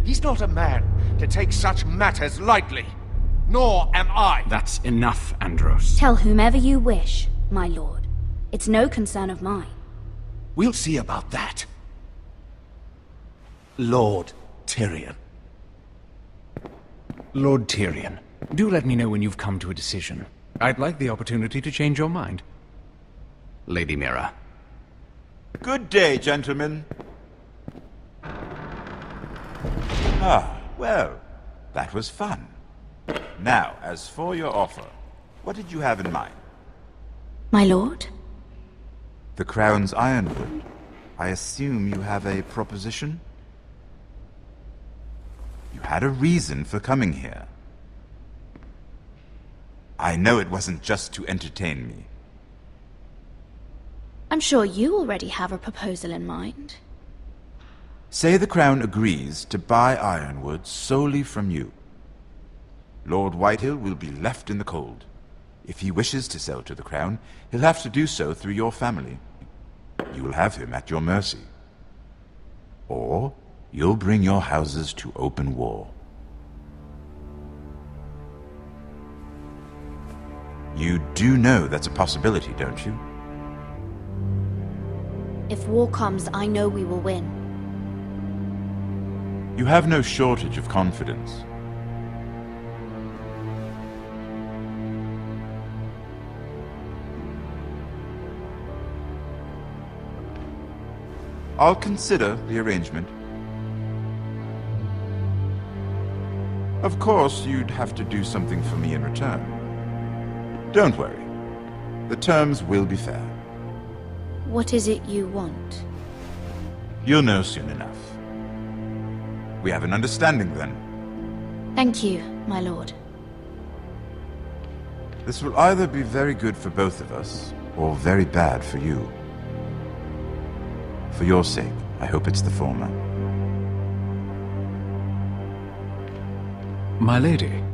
He's not a man to take such matters lightly. Nor am I. That's enough, Andros. Tell whomever you wish, my lord. It's no concern of mine. We'll see about that. Lord Tyrion. Lord Tyrion, do let me know when you've come to a decision. I'd like the opportunity to change your mind. Lady Mira. Good day, gentlemen. Ah, well, that was fun. Now, as for your offer, what did you have in mind? My lord? The Crown's Ironwood. I assume you have a proposition? You had a reason for coming here. I know it wasn't just to entertain me. I'm sure you already have a proposal in mind. Say the Crown agrees to buy Ironwood solely from you. Lord Whitehill will be left in the cold. If he wishes to sell to the Crown, he'll have to do so through your family. You will have him at your mercy. Or you'll bring your houses to open war. You do know that's a possibility, don't you? If war comes, I know we will win. You have no shortage of confidence. I'll consider the arrangement. Of course, you'd have to do something for me in return. Don't worry. The terms will be fair. What is it you want? You'll know soon enough. We have an understanding then. Thank you, my lord. This will either be very good for both of us, or very bad for you. For your sake, I hope it's the former. My lady.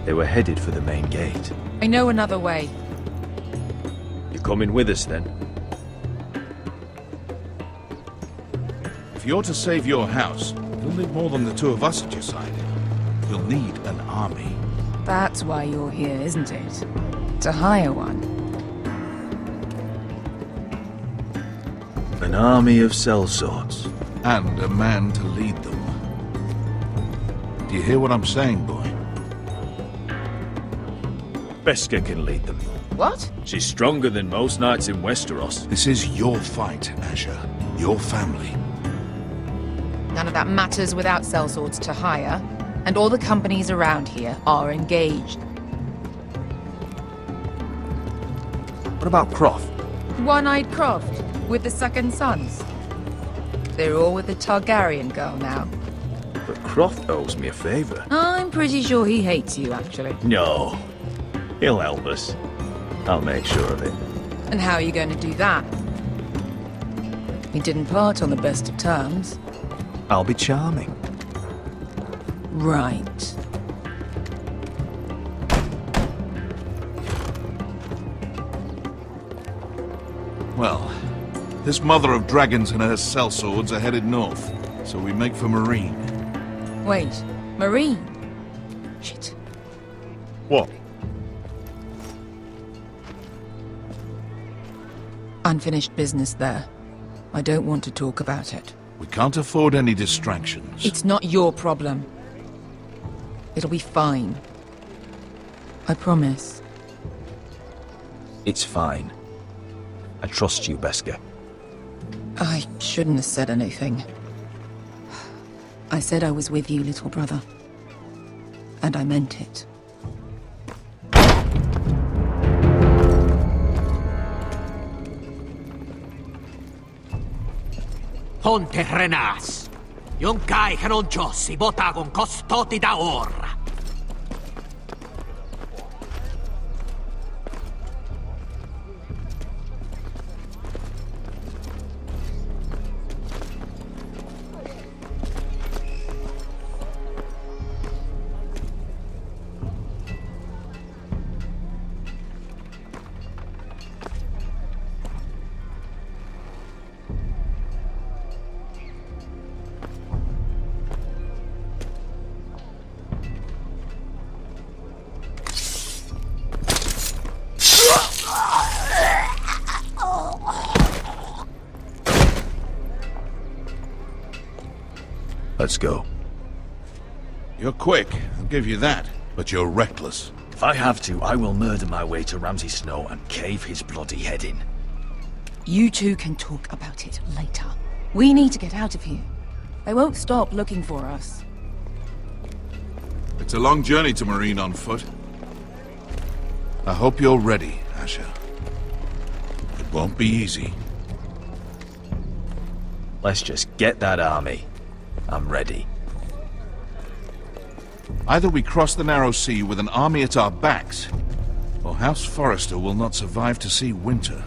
They were headed for the main gate. I know another way. You coming with us then? If you're to save your house, you'll need more than the two of us at your side. You'll need an army. That's why you're here, isn't it? To hire one. An army of sellswords. And a man to lead them. Do you hear what I'm saying, boy? Beskha can lead them. What? She's stronger than most knights in Westeros. This is your fight, Asher. Your family. None of that matters without sellswords to hire, and all the companies around here are engaged. What about Croft? One-eyed Croft, with the second sons. They're all with the Targaryen girl now. But Croft owes me a favor. I'm pretty sure he hates you, actually. No. He'll help us. I'll make sure of it. And how are you going to do that? We didn't part on the best of terms. I'll be charming. Right. Well, this mother of dragons and her sellswords are headed north, so we make for Marine. Wait, Marine? Shit. What? Unfinished business there. I don't want to talk about it. We can't afford any distractions. It's not your problem. It'll be fine. I promise. It's fine. I trust you, Beskha. I shouldn't have said anything. I said I was with you, little brother. And I meant it. Ponte Renas. Yung kai kanon Diyos, ibota kong kostoti daor. Let's go. You're quick, I'll give you that. But you're reckless. If I have to, I will murder my way to Ramsay Snow and cave his bloody head in. You two can talk about it later. We need to get out of here. They won't stop looking for us. It's a long journey to Marine on foot. I hope you're ready, Asher. It won't be easy. Let's just get that army. I'm ready. Either we cross the narrow sea with an army at our backs, or House Forrester will not survive to see winter.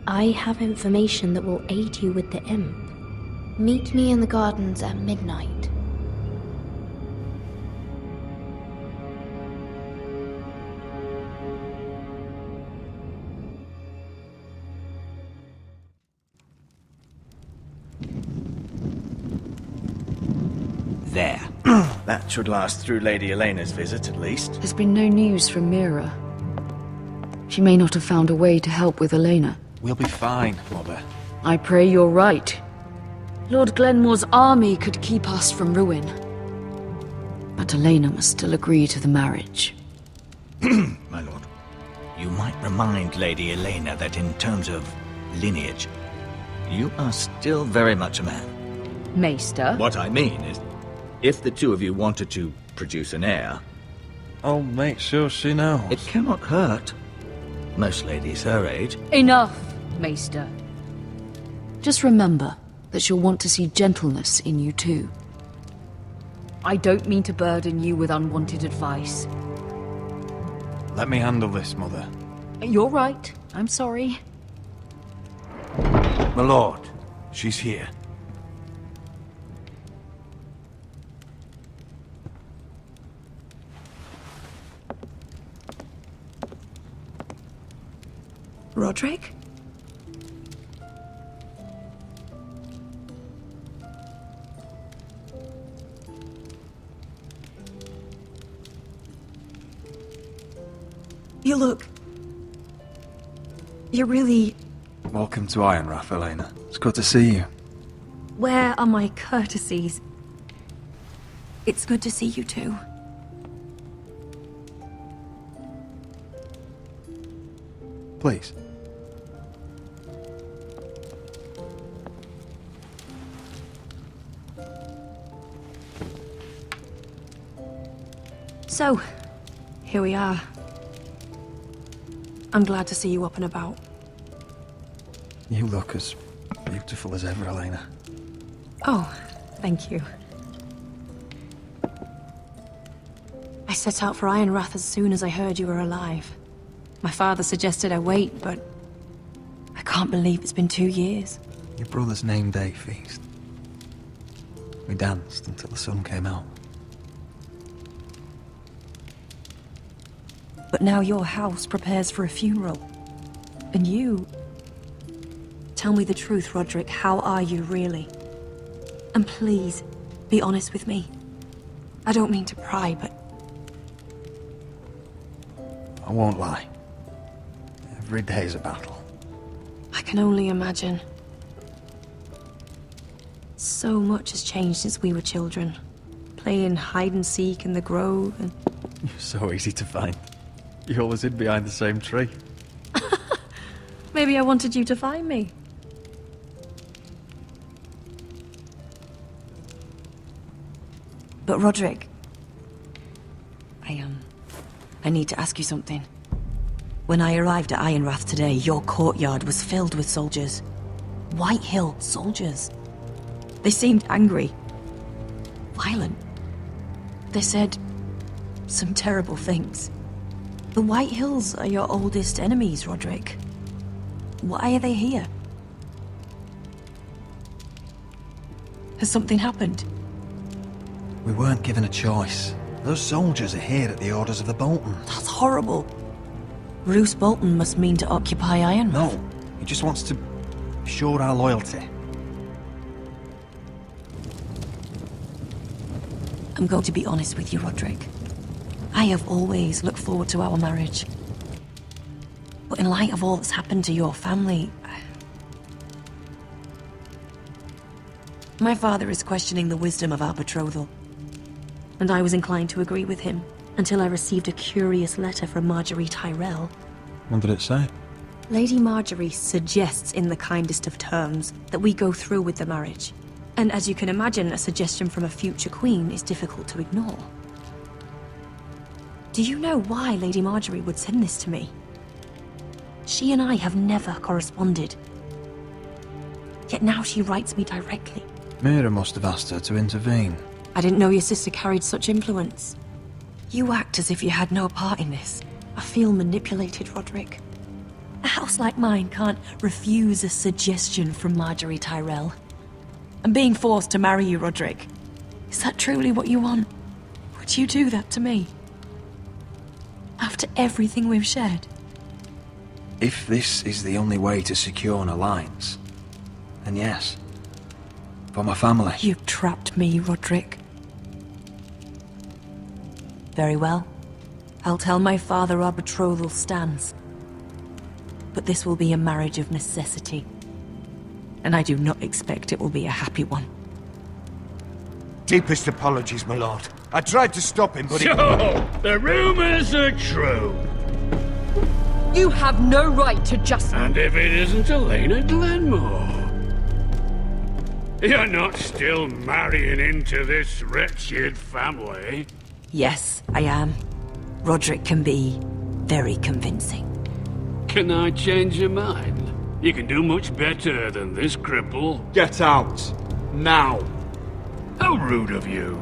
I have information that will aid you with the imp. Meet me in the gardens at midnight. There. That should last through Lady Elena's visit, at least. There's been no news from Mira. She may not have found a way to help with Elena. We'll be fine, Mother. I pray you're right. Lord Glenmore's army could keep us from ruin. But Elena must still agree to the marriage. My lord, you might remind Lady Elena that in terms of lineage, you are still very much a man. Maester? What I mean is, if the two of you wanted to produce an heir, I'll make sure she knows. it cannot hurt. Most ladies her age. Enough, Maester. Just remember that she'll want to see gentleness in you too. I don't mean to burden you with unwanted advice. Let me handle this, Mother. You're right. I'm sorry. My lord, she's here. Roderick? You look... You're really... Welcome to Ironrath, Elena. It's good to see you. Where are my courtesies? It's good to see you too. Please. So, here we are. I'm glad to see you up and about. You look as beautiful as ever, Elena. Oh, thank you. I set out for Ironrath as soon as I heard you were alive. My father suggested I wait, but I can't believe it's been 2 years. Your brother's name day feast. We danced until the sun came out. But now your house prepares for a funeral. And you... Tell me the truth, Roderick. How are you, really? And please, be honest with me. I don't mean to pry, but... I won't lie. Every day's a battle. I can can only imagine. So much has changed since we were children. Playing hide and seek in the grove and... You're so easy to find. You always hid behind the same tree. Maybe I wanted you to find me. But Roderick... I need to ask you something. When I arrived at Ironrath today, your courtyard was filled with soldiers. White Hill soldiers. They seemed angry. Violent. They said some terrible things. The White Hills are your oldest enemies, Roderick. Why are they here? Has something happened? We weren't given a choice. Those soldiers are here at the orders of the Bolton. That's horrible. Roose Bolton must mean to occupy Ironrath. No, he just wants to show our loyalty. I'm going to be honest with you, Roderick. I have always looked forward to our marriage. But in light of all that's happened to your family... My father is questioning the wisdom of our betrothal. And I was inclined to agree with him, until I received a curious letter from Marjorie Tyrell. What did it say? Lady Marjorie suggests in the kindest of terms that we go through with the marriage. And as you can imagine, a suggestion from a future queen is difficult to ignore. Do you know why Lady Marjorie would send this to me? She and I have never corresponded. Yet now she writes me directly. Mira must have asked her to intervene. I didn't know your sister carried such influence. You act as if you had no part in this. I feel manipulated, Roderick. A house like mine can't refuse a suggestion from Marjorie Tyrell. I'm being forced to marry you, Roderick. Is that truly what you want? Would you do that to me? After everything we've shared? If this is the only way to secure an alliance, then yes. For my family. You've trapped me, Roderick. Very well. I'll tell my father our betrothal stands. But this will be a marriage of necessity. And I do not expect it will be a happy one. Deepest apologies, my lord. I tried to stop him, but he... So, the rumors are true. You have no right to just... And if it isn't Elena Glenmore? You're not still marrying into this wretched family? Yes, I am. Roderick can be very convincing. Can I change your mind? You can do much better than this cripple. Get out. Now. How rude of you.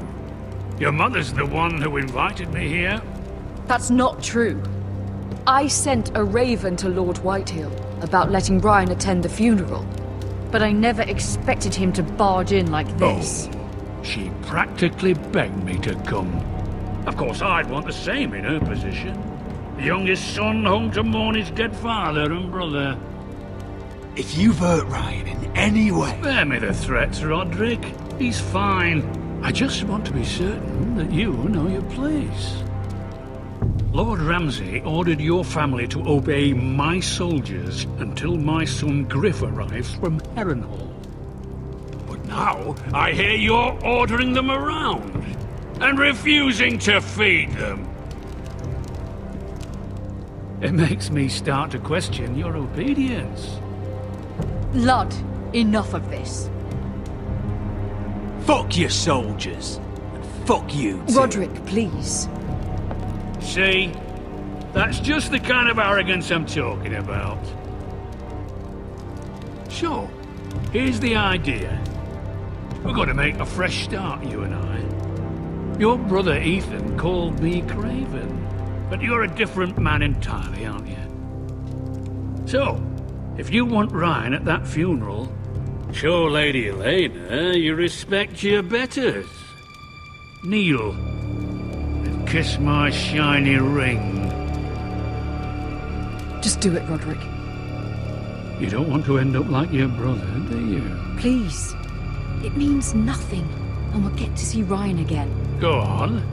Your mother's the one who invited me here? That's not true. I sent a raven to Lord Whitehill about letting Brian attend the funeral. But I never expected him to barge in like this. Oh, she practically begged me to come. Of course, I'd want the same in her position. The youngest son home to mourn his dead father and brother. If you've hurt Ryan in any way... Spare me the threats, Roderick. He's fine. I just want to be certain that you know your place. Lord Ramsay ordered your family to obey my soldiers until my son Griff arrives from Harrenhal. But now, I hear you're ordering them around and refusing to feed them. It makes me start to question your obedience. Lud, enough of this. Fuck your soldiers. And fuck you too. Roderick, please. See? That's just the kind of arrogance I'm talking about. So, here's the idea. We're going to make a fresh start, you and I. Your brother Ethan called me Craven, but you're a different man entirely, aren't you? So, if you want Ryan at that funeral, show Lady Elena you respect your betters. Kneel. Kiss my shiny ring. Just do it, Roderick. You don't want to end up like your brother, do you? Please. It means nothing, and we'll get to see Ryan again. Go on.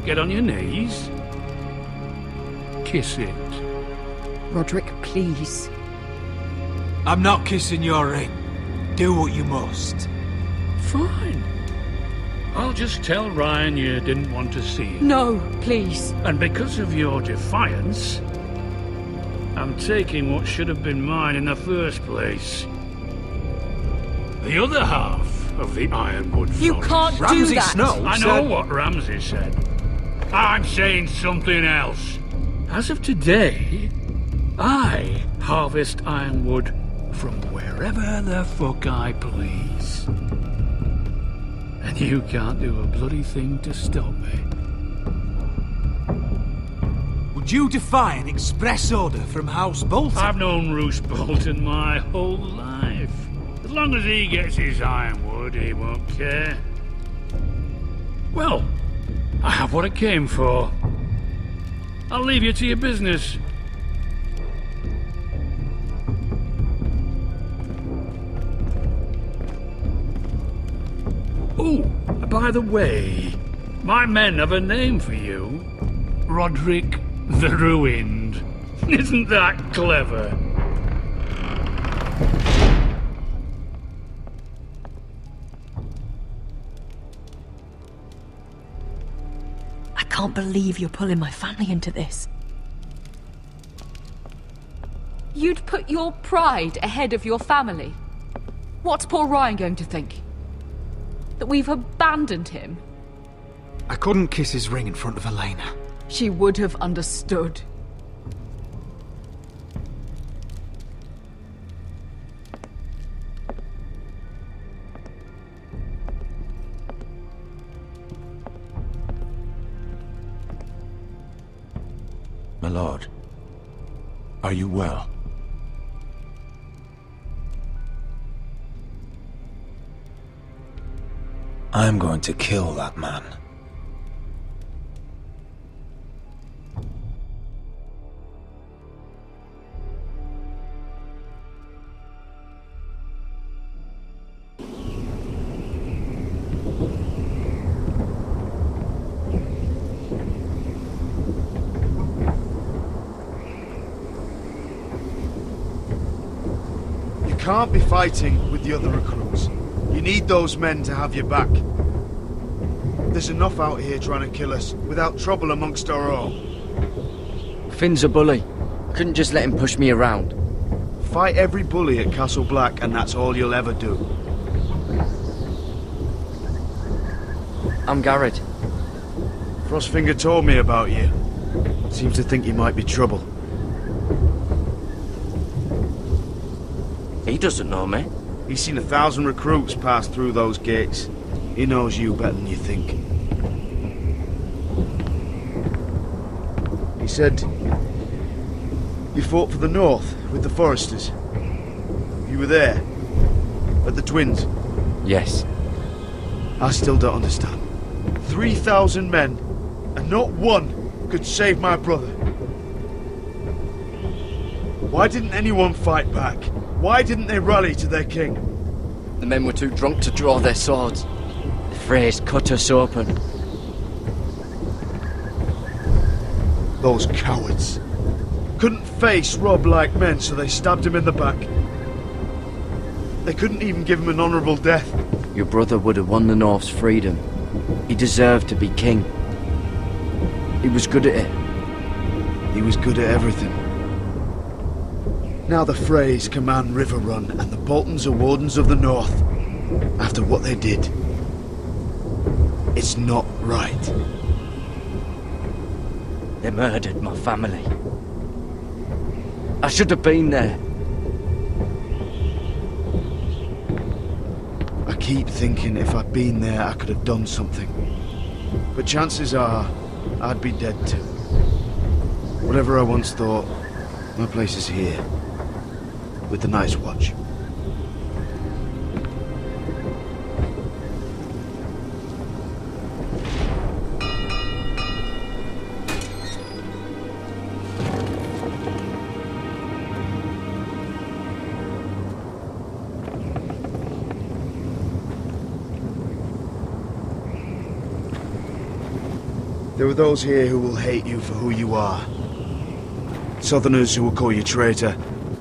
Get on your knees. Kiss it. Roderick, please. I'm not kissing your ring. Do what you must. Fine. I'll just tell Ryan you didn't want to see him. No, please. And because of your defiance, I'm taking what should have been mine in the first place. The other half of the Ironwood Forest. You can't do Ramsay that! Snow I said... know what Ramsay said. I'm saying something else. As of today, I harvest ironwood from wherever the fuck I please. And you can't do a bloody thing to stop me. Would you defy an express order from House Bolton? I've known Roose Bolton my whole life. As long as he gets his ironwood, he won't care. Well, I have what I came for. I'll leave you to your business. Oh, by the way, my men have a name for you. Roderick the Ruined. Isn't that clever? I can't believe you're pulling my family into this. You'd put your pride ahead of your family. What's poor Ryan going to think? That we've abandoned him? I couldn't kiss his ring in front of Elena. She would have understood. My lord, are you well? I'm going to kill that man. You can't be fighting with the other recruits. You need those men to have your back. There's enough out here trying to kill us, without trouble amongst our own. Finn's a bully. Couldn't just let him push me around. Fight every bully at Castle Black, and that's all you'll ever do. I'm Garrett. Frostfinger told me about you. Seems to think you might be trouble. He doesn't know me. He's seen 1,000 recruits pass through those gates. He knows you better than you think. He said you fought for the North with the Foresters. You were there, at the Twins. Yes. I still don't understand. 3,000 men, and not one could save my brother. Why didn't anyone fight back? Why didn't they rally to their king? The men were too drunk to draw their swords. The Freys cut us open. Those cowards. Couldn't face Rob like men, so they stabbed him in the back. They couldn't even give him an honourable death. Your brother would have won the North's freedom. He deserved to be king. He was good at it. He was good at everything. Now the Freys command Riverrun, and the Boltons are Wardens of the North. After what they did. It's not right. They murdered my family. I should have been there. I keep thinking if I'd been there, I could have done something. But chances are, I'd be dead too. Whatever I once thought, my place is here. With the Night's Watch. There are those here who will hate you for who you are. Southerners who will call you traitor,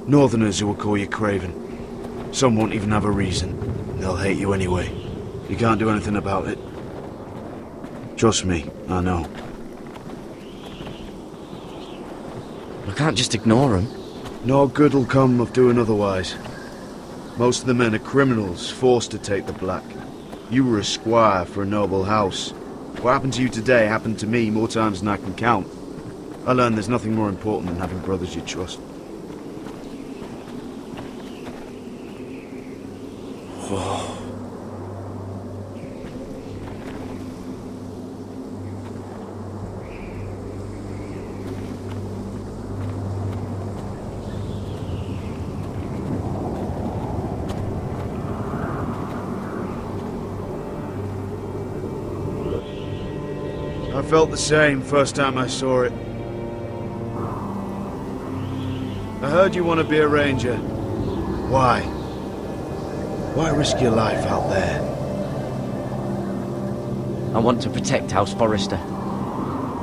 Northerners who will call you Craven. Some won't even have a reason. They'll hate you anyway. You can't do anything about it. Trust me, I know. I can't just ignore them. No good will come of doing otherwise. Most of the men are criminals, forced to take the black. You were a squire for a noble house. What happened to you today happened to me more times than I can count. I learned there's nothing more important than having brothers you trust. Whoa. I felt the same first time I saw it. I heard you want to be a ranger. Why? Why risk your life out there? I want to protect House Forrester.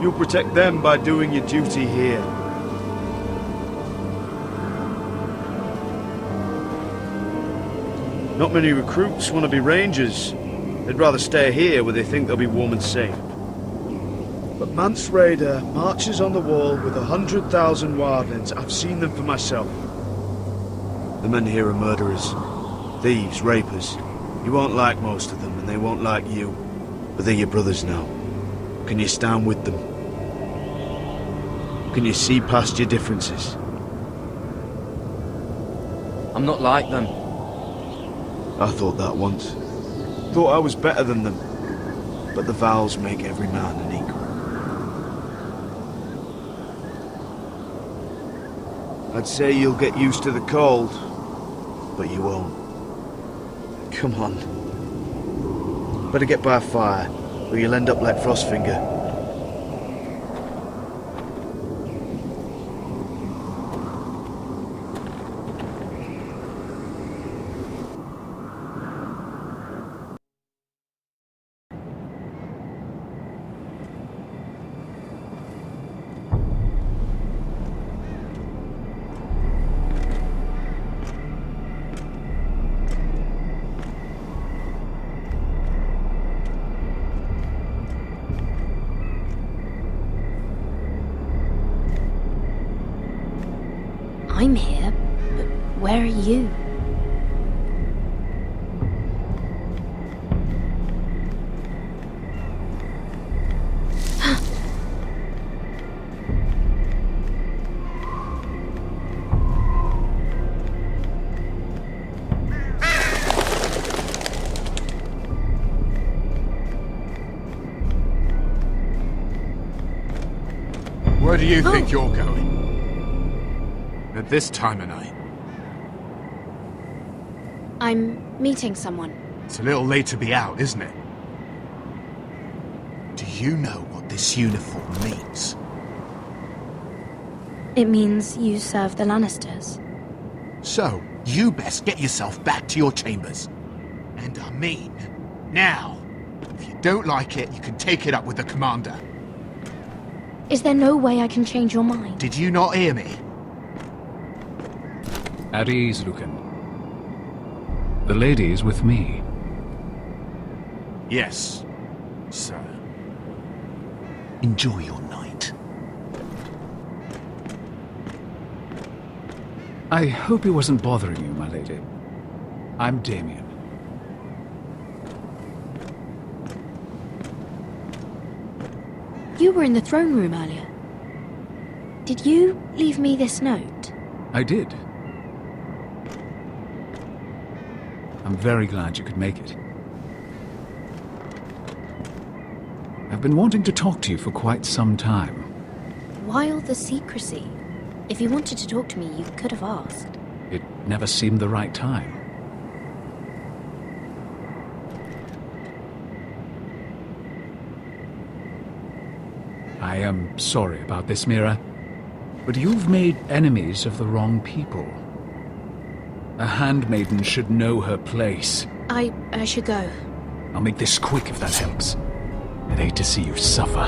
You'll protect them by doing your duty here. Not many recruits want to be rangers. They'd rather stay here where they think they'll be warm and safe. But Mance Rayder marches on the wall with 100,000 wildlings. I've seen them for myself. The men here are murderers, thieves, rapers. You won't like most of them, and they won't like you. But they're your brothers now. Can you stand with them? Can you see past your differences? I'm not like them. I thought that once. Thought I was better than them. But the vows make every man an equal. I'd say you'll get used to the cold, but you won't. Come on. Better get by a fire, or you'll end up like Frostfinger. I'm here, but where are you? Where do you think you're going? At this time of night? I'm meeting someone. It's a little late to be out, isn't it? Do you know what this uniform means? It means you serve the Lannisters. So, you best get yourself back to your chambers. And I mean, now. If you don't like it, you can take it up with the commander. Is there no way I can change your mind? Did you not hear me? At ease, Lucan. The lady is with me. Yes, sir. Enjoy your night. I hope he wasn't bothering you, my lady. I'm Damien. You were in the throne room earlier. Did you leave me this note? I did. I'm very glad you could make it. I've been wanting to talk to you for quite some time. Why all the secrecy? If you wanted to talk to me, you could have asked. It never seemed the right time. I am sorry about this, Mira, but you've made enemies of the wrong people. A handmaiden should know her place. I should go. I'll make this quick if that helps. I'd hate to see you suffer.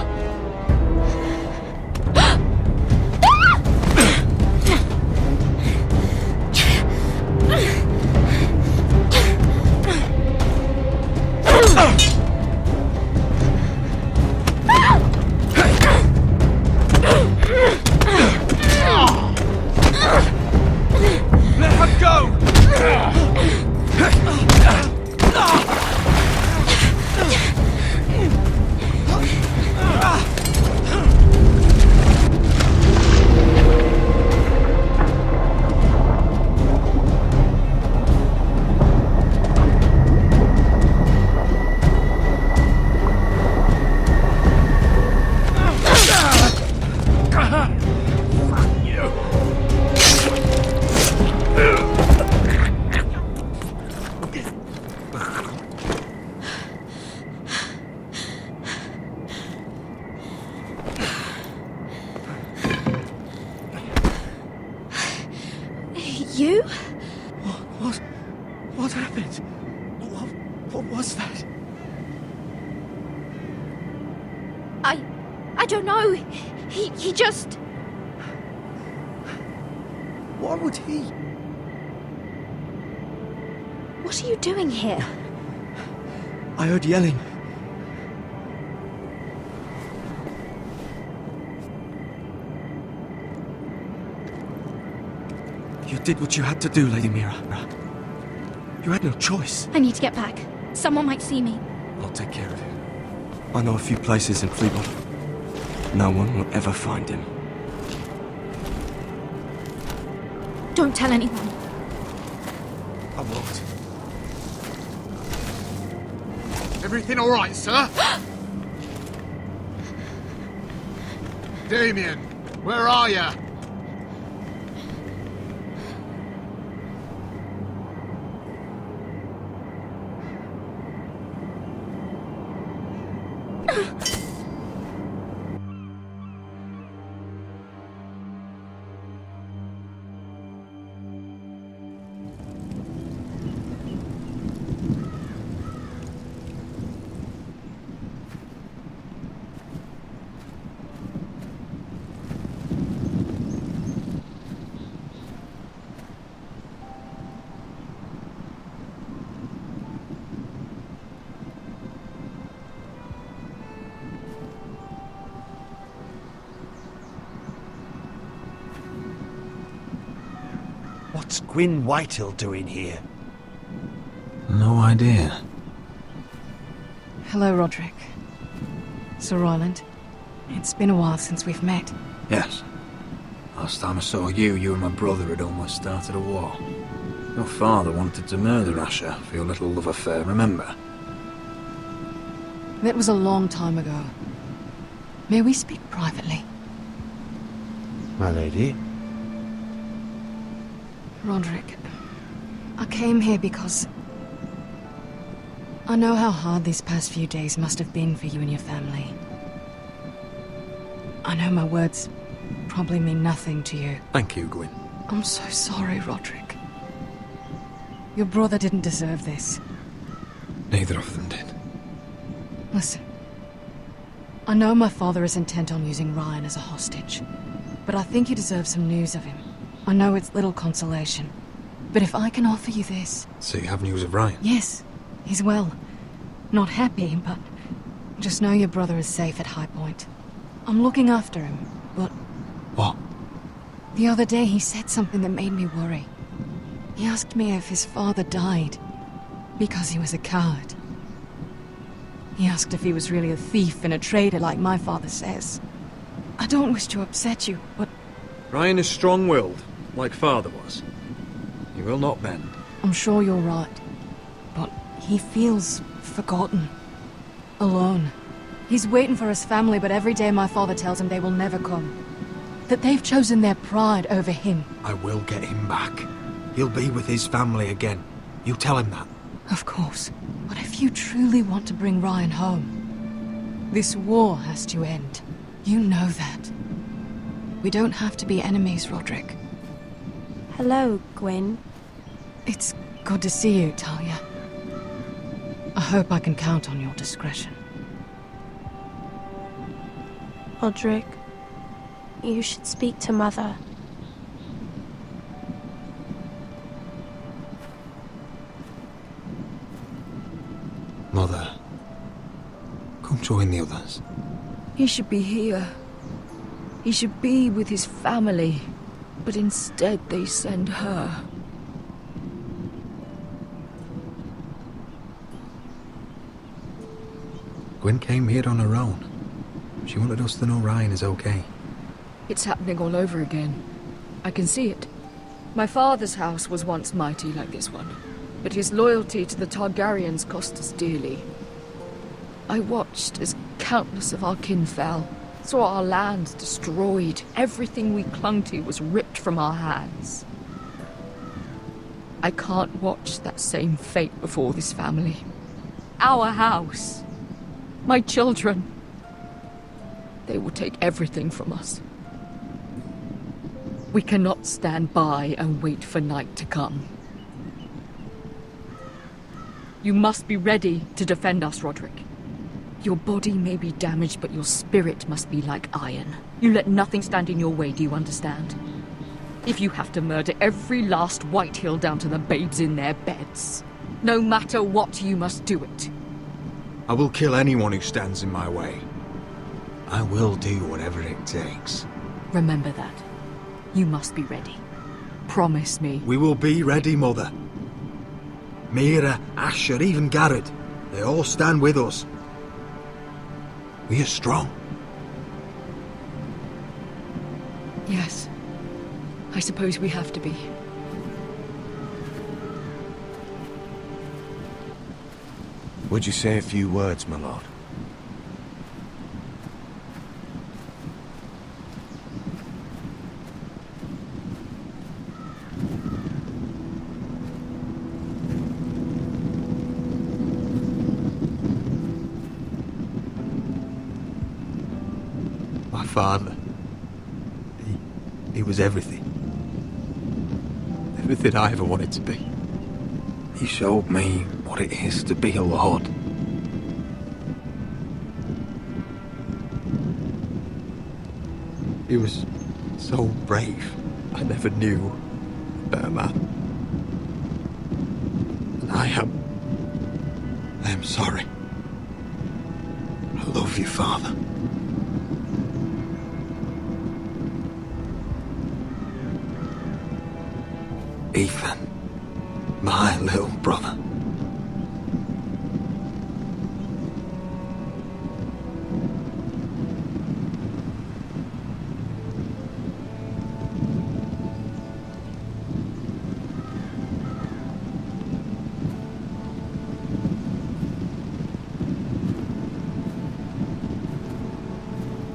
You? What happened? What was that? I don't know. He just... Why would he? What are you doing here? I heard yelling. You did what you had to do, Lady Mira. You had no choice. I need to get back. Someone might see me. I'll take care of it. I know a few places in Fleetwood. No one will ever find him. Don't tell anyone. I won't. Everything all right, sir? Damien, where are you? What's Gwyn Whitehill doing here? No idea. Hello, Roderick. Sir Roland. It's been a while since we've met. Yes. Last time I saw you and my brother had almost started a war. Your father wanted to murder Asher for your little love affair, remember? That was a long time ago. May we speak privately? My lady? Roderick, I came here because I know how hard these past few days must have been for you and your family. I know my words probably mean nothing to you. Thank you, Gwyn. I'm so sorry, Roderick. Your brother didn't deserve this. Neither of them did. Listen, I know my father is intent on using Ryan as a hostage, but I think you deserve some news of him. I know it's little consolation, but if I can offer you this... So you have news of Ryan? Yes, he's well. Not happy, but just know your brother is safe at High Point. I'm looking after him, but... What? The other day he said something that made me worry. He asked me if his father died because he was a coward. He asked if he was really a thief and a traitor like my father says. I don't wish to upset you, but... Ryan is strong-willed, like father was. He will not bend. I'm sure you're right. But he feels forgotten. Alone. He's waiting for his family, but every day my father tells him they will never come. That they've chosen their pride over him. I will get him back. He'll be with his family again. You tell him that. Of course. But if you truly want to bring Ryan home, this war has to end. You know that. We don't have to be enemies, Roderick. Hello, Gwyn. It's good to see you, Talia. I hope I can count on your discretion. Roderick, you should speak to Mother. Mother, come join the others. He should be here. He should be with his family. But instead they send her. Gwyn came here on her own. She wanted us to know Ryan is okay. It's happening all over again. I can see it. My father's house was once mighty like this one, but his loyalty to the Targaryens cost us dearly. I watched as countless of our kin fell, saw our lands destroyed, everything we clung to was ripped from our hands. I can't watch that same fate before this family. Our house. My children. They will take everything from us. We cannot stand by and wait for night to come. You must be ready to defend us, Roderick. Your body may be damaged, but your spirit must be like iron. You let nothing stand in your way, do you understand? If you have to murder every last Whitehill down to the babes in their beds, no matter what, you must do it. I will kill anyone who stands in my way. I will do whatever it takes. Remember that. You must be ready. Promise me. We will be ready, Mother. Mira, Asher, even Garrett, they all stand with us. We are strong. Yes. I suppose we have to be. Would you say a few words, my lord? My father, he was everything. Everything I ever wanted to be. He showed me what it is to be a lord. He was so brave. I never knew a better man. And I am sorry. I love you, Father. Ethan, my little brother.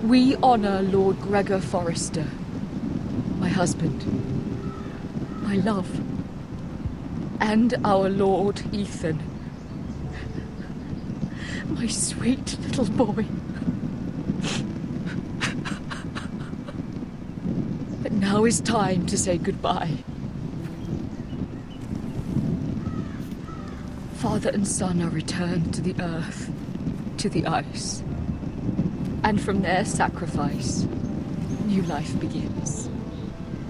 We honor Lord Gregor Forrester, my husband, my love, and our Lord Ethan, my sweet little boy. But now is time to say goodbye. Father and son are returned to the earth, to the ice. And from their sacrifice, new life begins.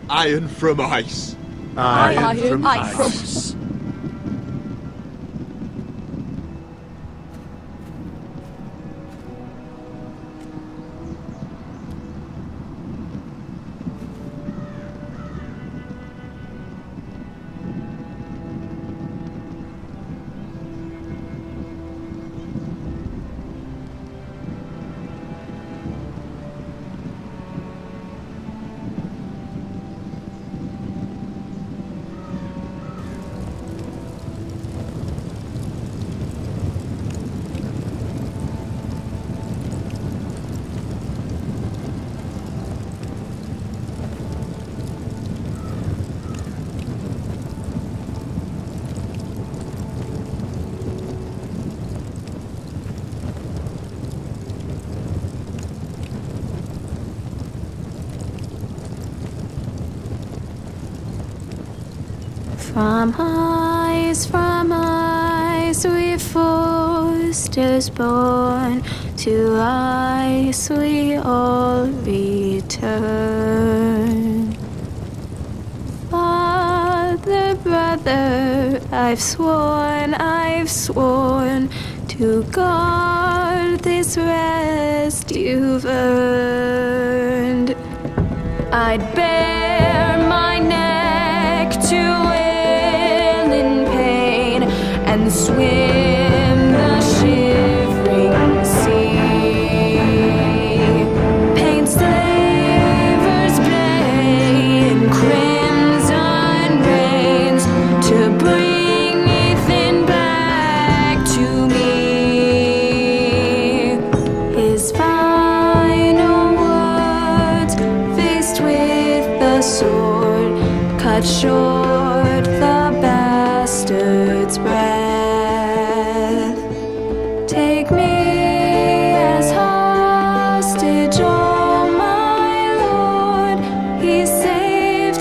Iron from ice. Iron from ice. From ice we Forsters born, to ice we all return. Father, brother, I've sworn to guard this rest you've earned. I'd bare my neck to and swim the shivering sea. Paint slavers play in crimson rains to bring Ethan back to me. His final words, faced with the sword, cut short the bastard's breath. Take me as hostage, oh my lord. He saved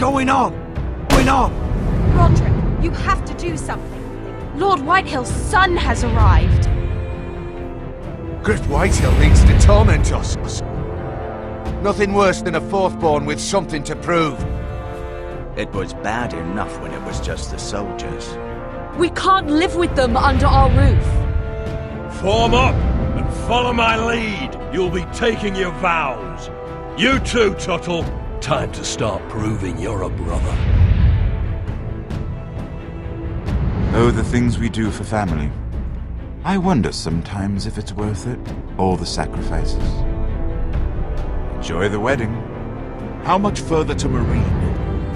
going on? Going on? Roderick, you have to do something. Lord Whitehill's son has arrived. Griff Whitehill means to torment us. Nothing worse than a fourth-born with something to prove. It was bad enough when it was just the soldiers. We can't live with them under our roof. Form up and follow my lead. You'll be taking your vows. You too, Tuttle. Time to start proving you're a brother. Oh, the things we do for family. I wonder sometimes if it's worth it, all the sacrifices. Enjoy the wedding. How much further to Marine?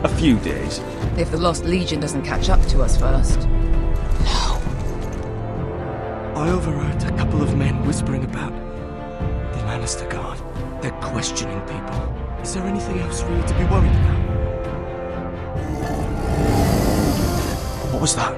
A few days. If the Lost Legion doesn't catch up to us first. I overheard a couple of men whispering about the Lannister Guard. They're questioning people. Is there anything else really to be worried about? What was that?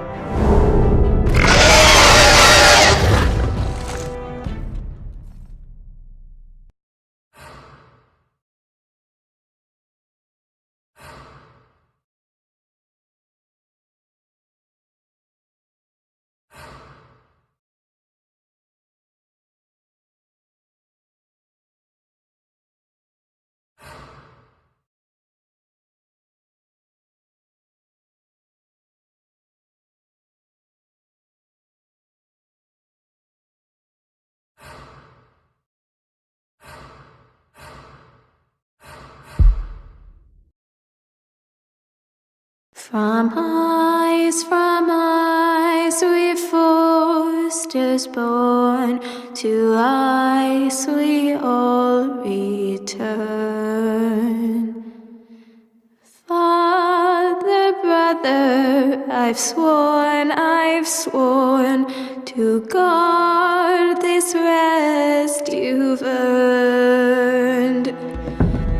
From ice we foresters born, to ice we all return. Father, brother, I've sworn to guard this rest you've earned.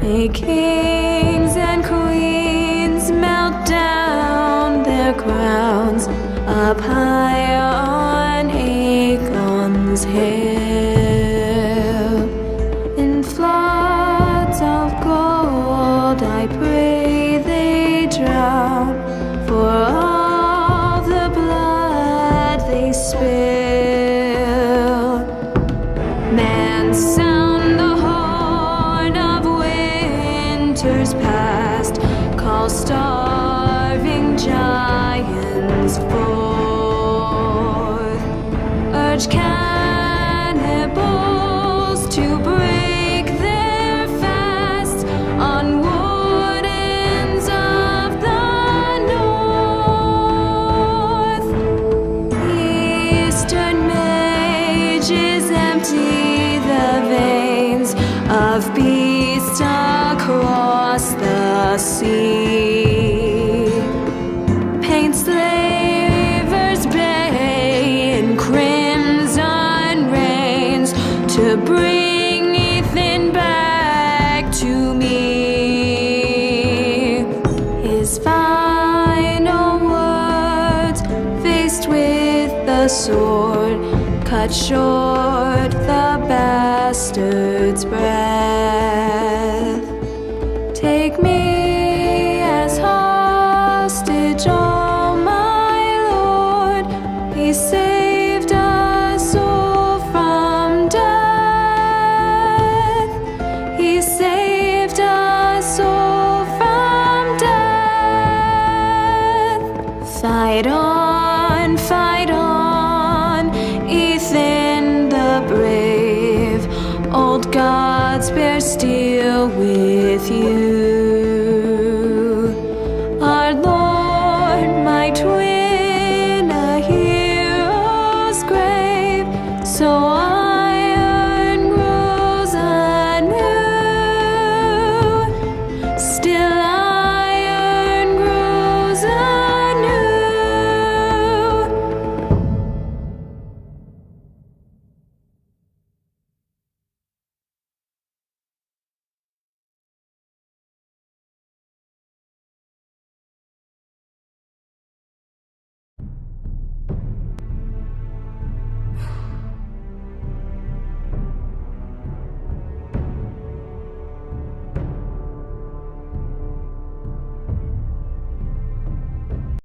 May kings and queens melt down their crowns up high on Aegon's hill. In floods of gold I pray they drown, for all the blood they spill. Man, sound the horn of winter's past, call starving giants forth, urge cannibals to break their fast on wardens of the north. Eastern mages empty the veins of beasts across the sea. Paint slavers bay in crimson rains to bring Ethan back to me. His final words, faced with the sword, cut short the bastard's breath. Take me as hostage, oh my Lord. He saved us all from death. He saved us all from death. Fight on, Ethan the brave. Old gods bear steel with you.